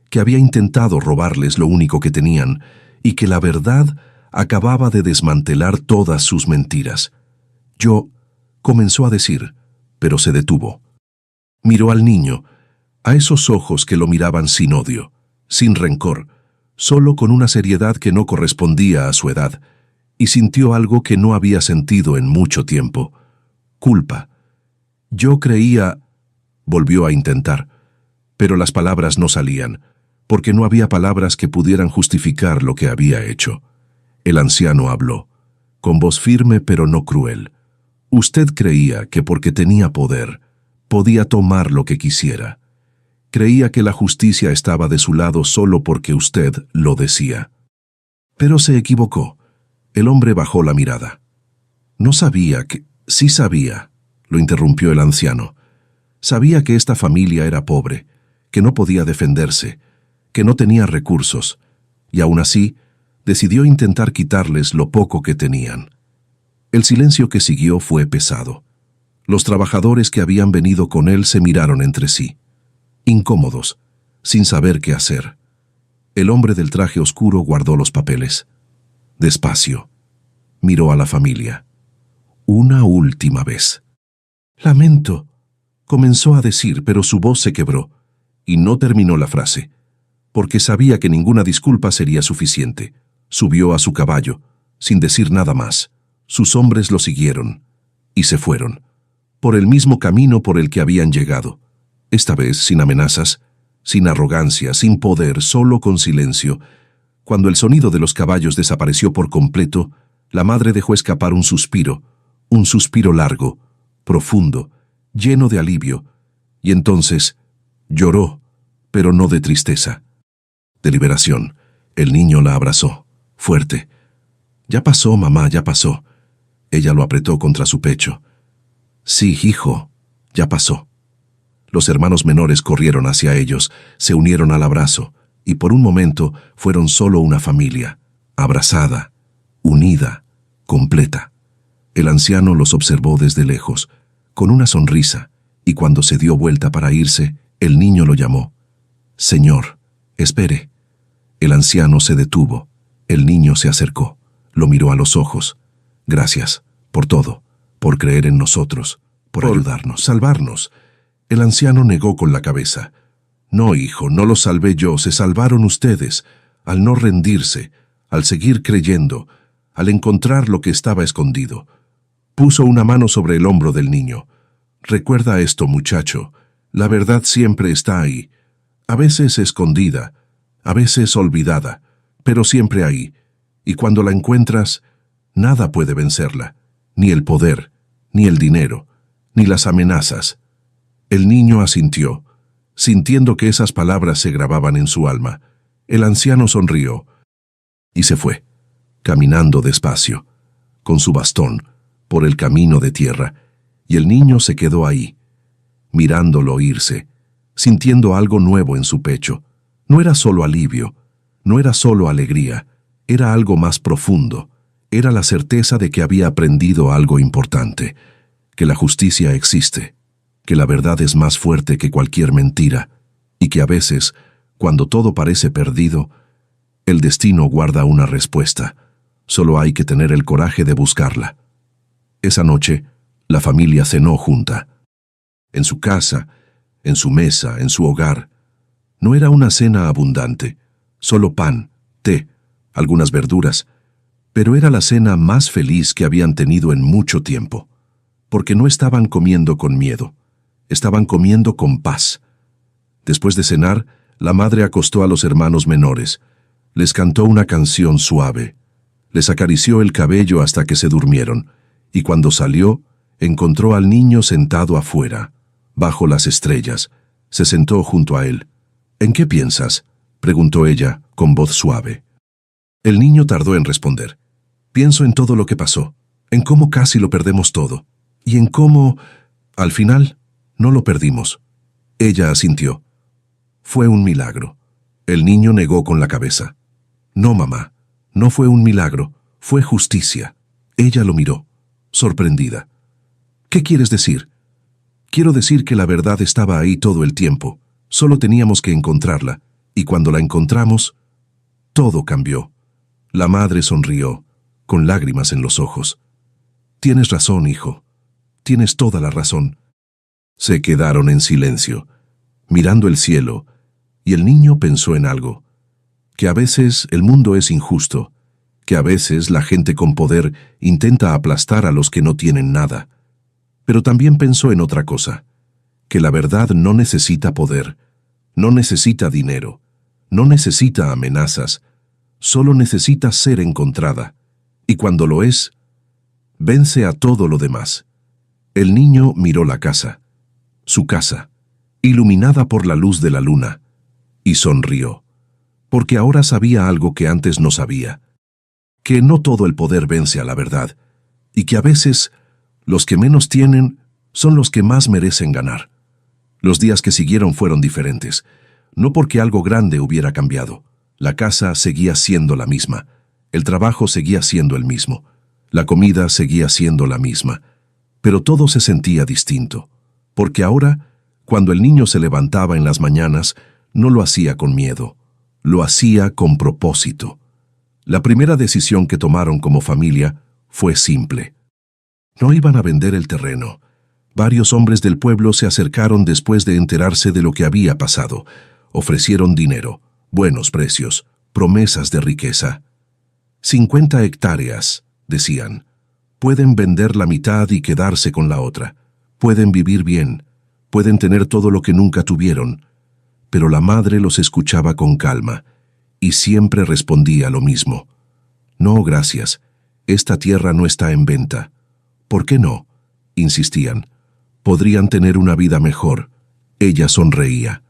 que había intentado robarles lo único que tenían, y que la verdad acababa de desmantelar todas sus mentiras. Yo, comenzó a decir, pero se detuvo. Miró al niño, a esos ojos que lo miraban sin odio, sin rencor, solo con una seriedad que no correspondía a su edad, y sintió algo que no había sentido en mucho tiempo. Culpa. Yo creía... Volvió a intentar, pero las palabras no salían, porque no había palabras que pudieran justificar lo que había hecho. El anciano habló, con voz firme pero no cruel. Usted creía que porque tenía poder, podía tomar lo que quisiera. Creía que la justicia estaba de su lado solo porque usted lo decía. Pero se equivocó. El hombre bajó la mirada. No sabía que... Sí sabía, lo interrumpió el anciano. Sabía que esta familia era pobre, que no podía defenderse, que no tenía recursos, y aún así decidió intentar quitarles lo poco que tenían. El silencio que siguió fue pesado. Los trabajadores que habían venido con él se miraron entre sí, incómodos, sin saber qué hacer. El hombre del traje oscuro guardó los papeles. Despacio, miró a la familia. Una última vez. Lamento, comenzó a decir, pero su voz se quebró, y no terminó la frase, porque sabía que ninguna disculpa sería suficiente. Subió a su caballo, sin decir nada más. Sus hombres lo siguieron, y se fueron, por el mismo camino por el que habían llegado, esta vez sin amenazas, sin arrogancia, sin poder, solo con silencio. Cuando el sonido de los caballos desapareció por completo, la madre dejó escapar un suspiro largo, profundo, lleno de alivio, y entonces lloró, pero no de tristeza, de liberación. El niño la abrazó, fuerte. Ya pasó, mamá, ya pasó. Ella lo apretó contra su pecho. Sí, hijo, ya pasó. Los hermanos menores corrieron hacia ellos, se unieron al abrazo, y por un momento fueron solo una familia, abrazada, unida, completa. El anciano los observó desde lejos, con una sonrisa, y cuando se dio vuelta para irse, el niño lo llamó. Señor, espere. El anciano se detuvo. El niño se acercó, lo miró a los ojos. Gracias, por todo, por creer en nosotros, por ayudarnos, salvarnos. El anciano negó con la cabeza. No, hijo, no los salvé yo, se salvaron ustedes, al no rendirse, al seguir creyendo, al encontrar lo que estaba escondido. Puso una mano sobre el hombro del niño. Recuerda esto, muchacho, la verdad siempre está ahí, a veces escondida, a veces olvidada, pero siempre ahí, y cuando la encuentras, nada puede vencerla, ni el poder, ni el dinero, ni las amenazas. El niño asintió, sintiendo que esas palabras se grababan en su alma. El anciano sonrió y se fue, caminando despacio, con su bastón, por el camino de tierra, y el niño se quedó ahí, mirándolo irse, sintiendo algo nuevo en su pecho. No era solo alivio, no era solo alegría, era algo más profundo. Era la certeza de que había aprendido algo importante, que la justicia existe, que la verdad es más fuerte que cualquier mentira, y que a veces, cuando todo parece perdido, el destino guarda una respuesta. Solo hay que tener el coraje de buscarla. Esa noche, la familia cenó junta. En su casa, en su mesa, en su hogar. No era una cena abundante, solo pan, té, algunas verduras, pero era la cena más feliz que habían tenido en mucho tiempo, porque no estaban comiendo con miedo, estaban comiendo con paz. Después de cenar, la madre acostó a los hermanos menores, les cantó una canción suave, les acarició el cabello hasta que se durmieron, y cuando salió, encontró al niño sentado afuera, bajo las estrellas. Se sentó junto a él. «¿En qué piensas?», preguntó ella, con voz suave. El niño tardó en responder. «Pienso en todo lo que pasó, en cómo casi lo perdemos todo, y en cómo, al final, no lo perdimos». Ella asintió. «Fue un milagro». El niño negó con la cabeza. «No, mamá, no fue un milagro, fue justicia». Ella lo miró, sorprendida. «¿Qué quieres decir?». «Quiero decir que la verdad estaba ahí todo el tiempo, solo teníamos que encontrarla, y cuando la encontramos, todo cambió». La madre sonrió, con lágrimas en los ojos. «Tienes razón, hijo. Tienes toda la razón». Se quedaron en silencio, mirando el cielo, y el niño pensó en algo, que a veces el mundo es injusto, que a veces la gente con poder intenta aplastar a los que no tienen nada. Pero también pensó en otra cosa, que la verdad no necesita poder, no necesita dinero, no necesita amenazas, solo necesita ser encontrada, y cuando lo es, vence a todo lo demás. El niño miró la casa, su casa, iluminada por la luz de la luna, y sonrió, porque ahora sabía algo que antes no sabía, que no todo el poder vence a la verdad, y que a veces los que menos tienen son los que más merecen ganar. Los días que siguieron fueron diferentes, no porque algo grande hubiera cambiado. La casa seguía siendo la misma, el trabajo seguía siendo el mismo, la comida seguía siendo la misma, pero todo se sentía distinto, porque ahora, cuando el niño se levantaba en las mañanas, no lo hacía con miedo, lo hacía con propósito. La primera decisión que tomaron como familia fue simple. No iban a vender el terreno. Varios hombres del pueblo se acercaron después de enterarse de lo que había pasado. Ofrecieron dinero, buenos precios, promesas de riqueza. 50 hectáreas, decían. Pueden vender la mitad y quedarse con la otra. Pueden vivir bien. Pueden tener todo lo que nunca tuvieron. Pero la madre los escuchaba con calma y siempre respondía lo mismo. «No, gracias. Esta tierra no está en venta». «¿Por qué no?», insistían. «Podrían tener una vida mejor». Ella sonreía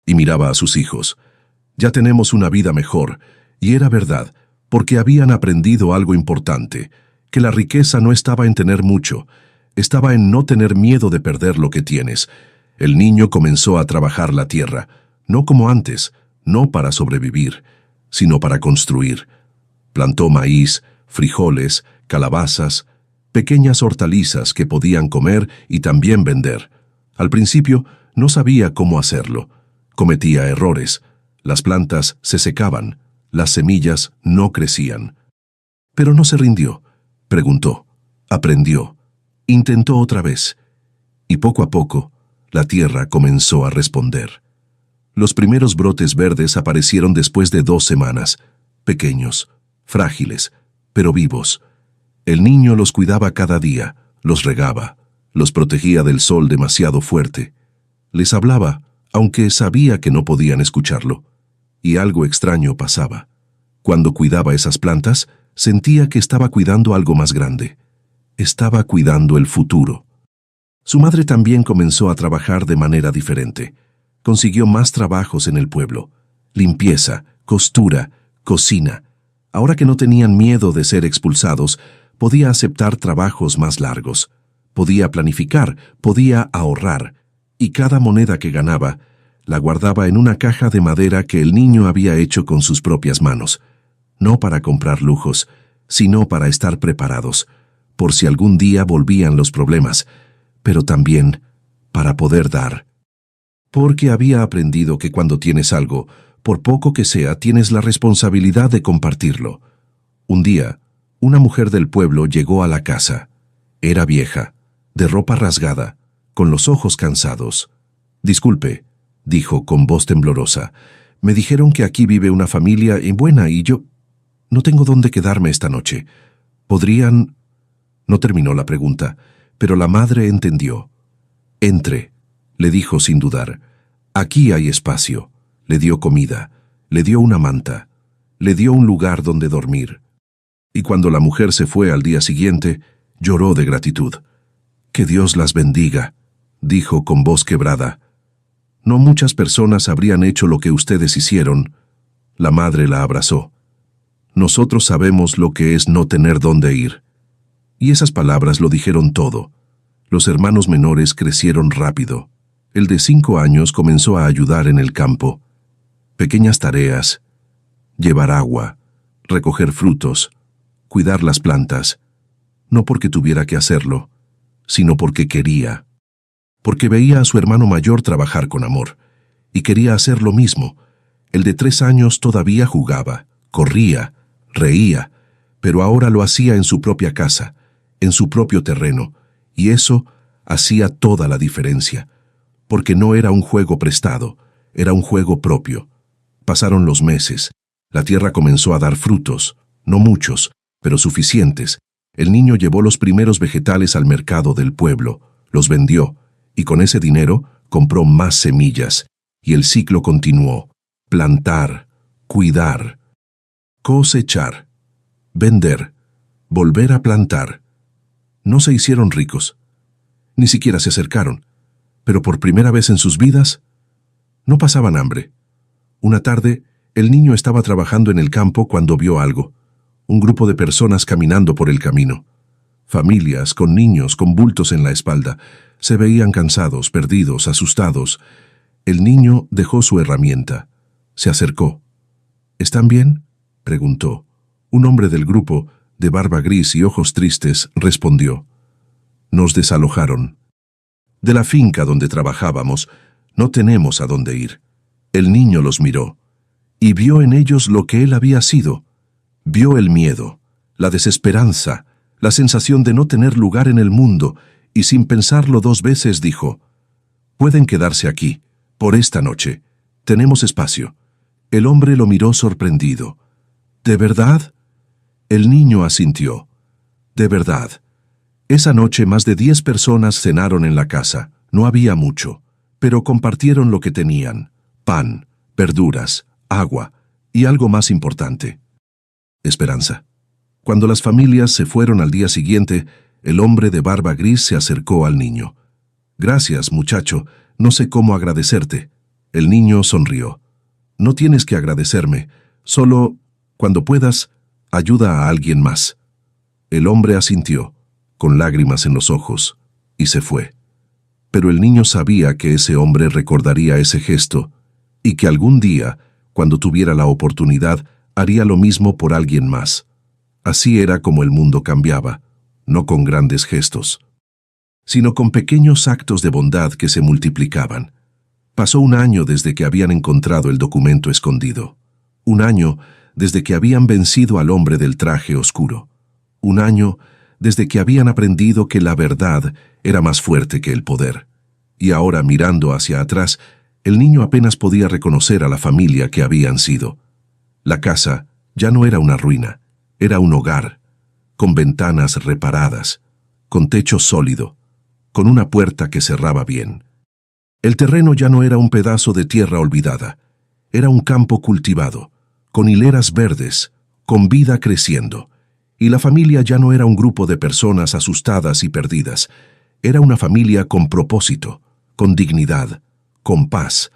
y miraba a sus hijos. «Ya tenemos una vida mejor», y era verdad, porque habían aprendido algo importante, que la riqueza no estaba en tener mucho, estaba en no tener miedo de perder lo que tienes. El niño comenzó a trabajar la tierra, no como antes, no para sobrevivir, sino para construir. Plantó maíz, frijoles, calabazas, pequeñas hortalizas que podían comer y también vender. Al principio no sabía cómo hacerlo. Cometía errores. Las plantas se secaban, las semillas no crecían. Pero no se rindió. Preguntó, aprendió, intentó otra vez. Y poco a poco, la tierra comenzó a responder. Los primeros brotes verdes aparecieron después de 2 semanas, pequeños, frágiles, pero vivos. El niño los cuidaba cada día, los regaba, los protegía del sol demasiado fuerte. Les hablaba, aunque sabía que no podían escucharlo. Y algo extraño pasaba. Cuando cuidaba esas plantas, sentía que estaba cuidando algo más grande. Estaba cuidando el futuro. Su madre también comenzó a trabajar de manera diferente. Consiguió más trabajos en el pueblo. Limpieza, costura, cocina. Ahora que no tenían miedo de ser expulsados, podía aceptar trabajos más largos. Podía planificar, podía ahorrar. Y cada moneda que ganaba, la guardaba en una caja de madera que el niño había hecho con sus propias manos. No para comprar lujos, sino para estar preparados, por si algún día volvían los problemas, pero también para poder dar. Porque había aprendido que cuando tienes algo, por poco que sea, tienes la responsabilidad de compartirlo. Un día, una mujer del pueblo llegó a la casa. Era vieja, de ropa rasgada, con los ojos cansados. «Disculpe», dijo con voz temblorosa, «me dijeron que aquí vive una familia buena y yo...» No tengo dónde quedarme esta noche. ¿Podrían...? No terminó la pregunta, pero la madre entendió. «Entre», le dijo sin dudar. «Aquí hay espacio». Le dio comida, le dio una manta, le dio un lugar donde dormir. Y cuando la mujer se fue al día siguiente, lloró de gratitud. «Que Dios las bendiga», dijo con voz quebrada. «No muchas personas habrían hecho lo que ustedes hicieron». La madre la abrazó. «Nosotros sabemos lo que es no tener dónde ir». Y esas palabras lo dijeron todo. Los hermanos menores crecieron rápido. El de 5 años comenzó a ayudar en el campo. Pequeñas tareas: llevar agua, recoger frutos, cuidar las plantas, no porque tuviera que hacerlo, sino porque quería. Porque veía a su hermano mayor trabajar con amor, y quería hacer lo mismo. El de 3 años todavía jugaba, corría, reía, pero ahora lo hacía en su propia casa, en su propio terreno, y eso hacía toda la diferencia, porque no era un juego prestado, era un juego propio. Pasaron los meses, la tierra comenzó a dar frutos, no muchos, pero suficientes. El niño llevó los primeros vegetales al mercado del pueblo, los vendió, y con ese dinero compró más semillas, y el ciclo continuó: plantar, cuidar, cosechar, vender, volver a plantar. No se hicieron ricos, ni siquiera se acercaron, pero por primera vez en sus vidas no pasaban hambre. Una tarde, el niño estaba trabajando en el campo cuando vio algo: un grupo de personas caminando por el camino. Familias con niños con bultos en la espalda. Se veían cansados, perdidos, asustados. El niño dejó su herramienta. Se acercó. «¿Están bien?», preguntó. Un hombre del grupo, de barba gris y ojos tristes, respondió: «Nos desalojaron. De la finca donde trabajábamos, no tenemos a dónde ir». El niño los miró, y vio en ellos lo que él había sido. Vio el miedo, la desesperanza, la sensación de no tener lugar en el mundo, y sin pensarlo 2 veces dijo: «Pueden quedarse aquí, por esta noche. Tenemos espacio». El hombre lo miró sorprendido. «¿De verdad?». El niño asintió. «De verdad». Esa noche más de 10 personas cenaron en la casa. No había mucho, pero compartieron lo que tenían: pan, verduras, agua y algo más importante: esperanza. Cuando las familias se fueron al día siguiente, el hombre de barba gris se acercó al niño. «Gracias, muchacho, no sé cómo agradecerte». El niño sonrió. «No tienes que agradecerme, solo, cuando puedas, ayuda a alguien más». El hombre asintió, con lágrimas en los ojos, y se fue. Pero el niño sabía que ese hombre recordaría ese gesto, y que algún día, cuando tuviera la oportunidad, haría lo mismo por alguien más. Así era como el mundo cambiaba, no con grandes gestos, sino con pequeños actos de bondad que se multiplicaban. Pasó 1 año desde que habían encontrado el documento escondido. 1 año desde que habían vencido al hombre del traje oscuro. 1 año desde que habían aprendido que la verdad era más fuerte que el poder. Y ahora, mirando hacia atrás, el niño apenas podía reconocer a la familia que habían sido. La casa ya no era una ruina, era un hogar, con ventanas reparadas, con techo sólido, con una puerta que cerraba bien. El terreno ya no era un pedazo de tierra olvidada, era un campo cultivado, con hileras verdes, con vida creciendo. Y la familia ya no era un grupo de personas asustadas y perdidas, era una familia con propósito, con dignidad, con paz.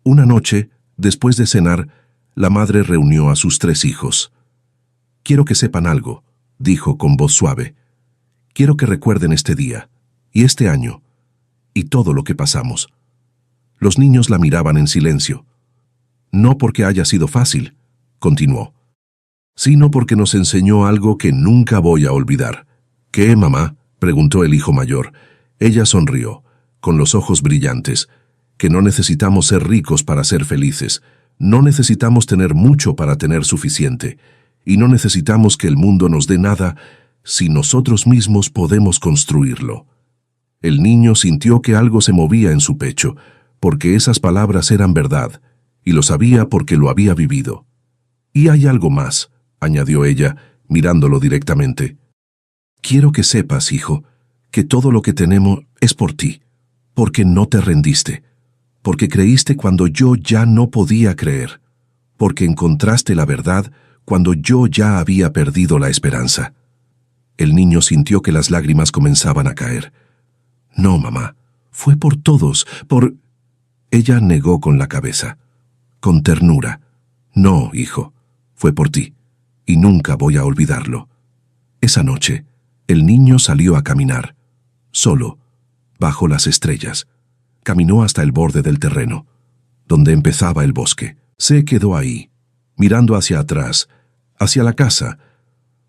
Una noche, después de cenar, la madre reunió a sus 3 hijos. «Quiero que sepan algo», dijo con voz suave. «Quiero que recuerden este día, y este año, y todo lo que pasamos». Los niños la miraban en silencio. «No porque haya sido fácil», continuó, «sino porque nos enseñó algo que nunca voy a olvidar». «¿Qué, mamá?», preguntó el hijo mayor. Ella sonrió, con los ojos brillantes. «Que no necesitamos ser ricos para ser felices, no necesitamos tener mucho para tener suficiente, y no necesitamos que el mundo nos dé nada si nosotros mismos podemos construirlo». El niño sintió que algo se movía en su pecho, porque esas palabras eran verdad, y lo sabía porque lo había vivido. «Y hay algo más», añadió ella, mirándolo directamente. Quiero que sepas, hijo, que todo lo que tenemos es por ti, porque no te rendiste, porque creíste cuando yo ya no podía creer, porque encontraste la verdad cuando yo ya había perdido la esperanza. El niño sintió que las lágrimas comenzaban a caer. No, mamá, fue por todos, por... Ella negó con la cabeza, con ternura. No, hijo, fue por ti, y nunca voy a olvidarlo. Esa noche, el niño salió a caminar, solo, bajo las estrellas. Caminó hasta el borde del terreno, donde empezaba el bosque. Se quedó ahí, mirando hacia atrás, hacia la casa.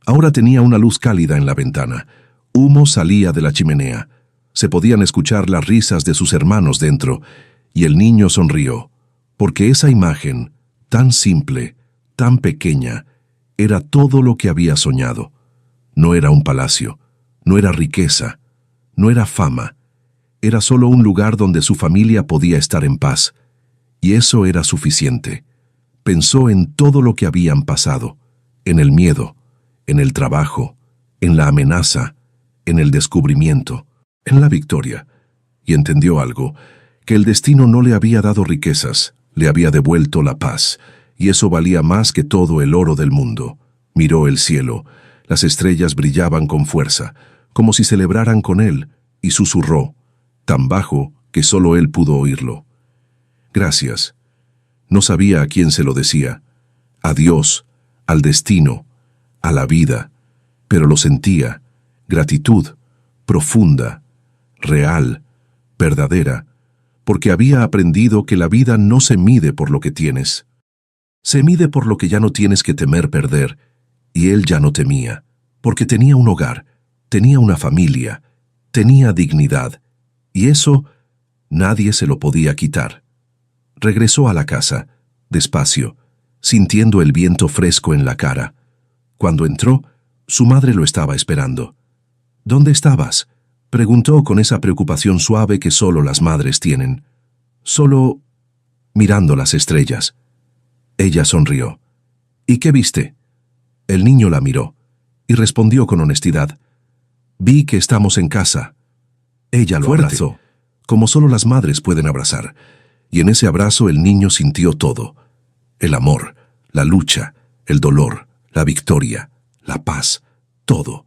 Ahora tenía una luz cálida en la ventana. Humo salía de la chimenea. Se podían escuchar las risas de sus hermanos dentro, y el niño sonrió, porque esa imagen, tan simple, tan pequeña, era todo lo que había soñado. No era un palacio, no era riqueza, no era fama. Era solo un lugar donde su familia podía estar en paz, y eso era suficiente. Pensó en todo lo que habían pasado, en el miedo, en el trabajo, en la amenaza, en el descubrimiento, en la victoria, y entendió algo, que el destino no le había dado riquezas, le había devuelto la paz, y eso valía más que todo el oro del mundo. Miró el cielo, las estrellas brillaban con fuerza, como si celebraran con él, y susurró, tan bajo que solo él pudo oírlo. Gracias. No sabía a quién se lo decía, a Dios, al destino, a la vida, pero lo sentía, gratitud, profunda, real, verdadera, porque había aprendido que la vida no se mide por lo que tienes. Se mide por lo que ya no tienes que temer perder, y él ya no temía, porque tenía un hogar, tenía una familia, tenía dignidad, y eso nadie se lo podía quitar. Regresó a la casa, despacio, sintiendo el viento fresco en la cara. Cuando entró, su madre lo estaba esperando. ¿Dónde estabas?, preguntó con esa preocupación suave que solo las madres tienen. Solo mirando las estrellas. Ella sonrió. ¿Y qué viste? El niño la miró y respondió con honestidad. Vi que estamos en casa. Ella lo abrazó, como solo las madres pueden abrazar, y en ese abrazo el niño sintió todo. El amor, la lucha, el dolor, la victoria, la paz, todo.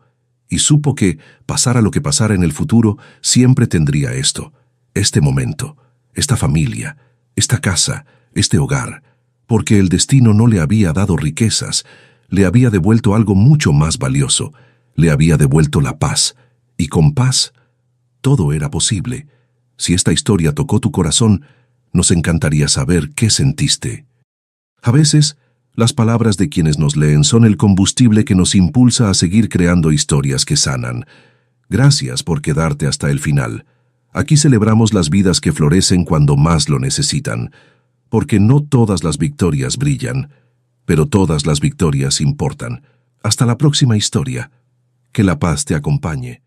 Y supo que, pasara lo que pasara en el futuro, siempre tendría esto, este momento, esta familia, esta casa, este hogar, porque el destino no le había dado riquezas, le había devuelto algo mucho más valioso, le había devuelto la paz, y con paz, todo era posible. Si esta historia tocó tu corazón, nos encantaría saber qué sentiste. A veces, las palabras de quienes nos leen son el combustible que nos impulsa a seguir creando historias que sanan. Gracias por quedarte hasta el final. Aquí celebramos las vidas que florecen cuando más lo necesitan, porque no todas las victorias brillan, pero todas las victorias importan. Hasta la próxima historia. Que la paz te acompañe.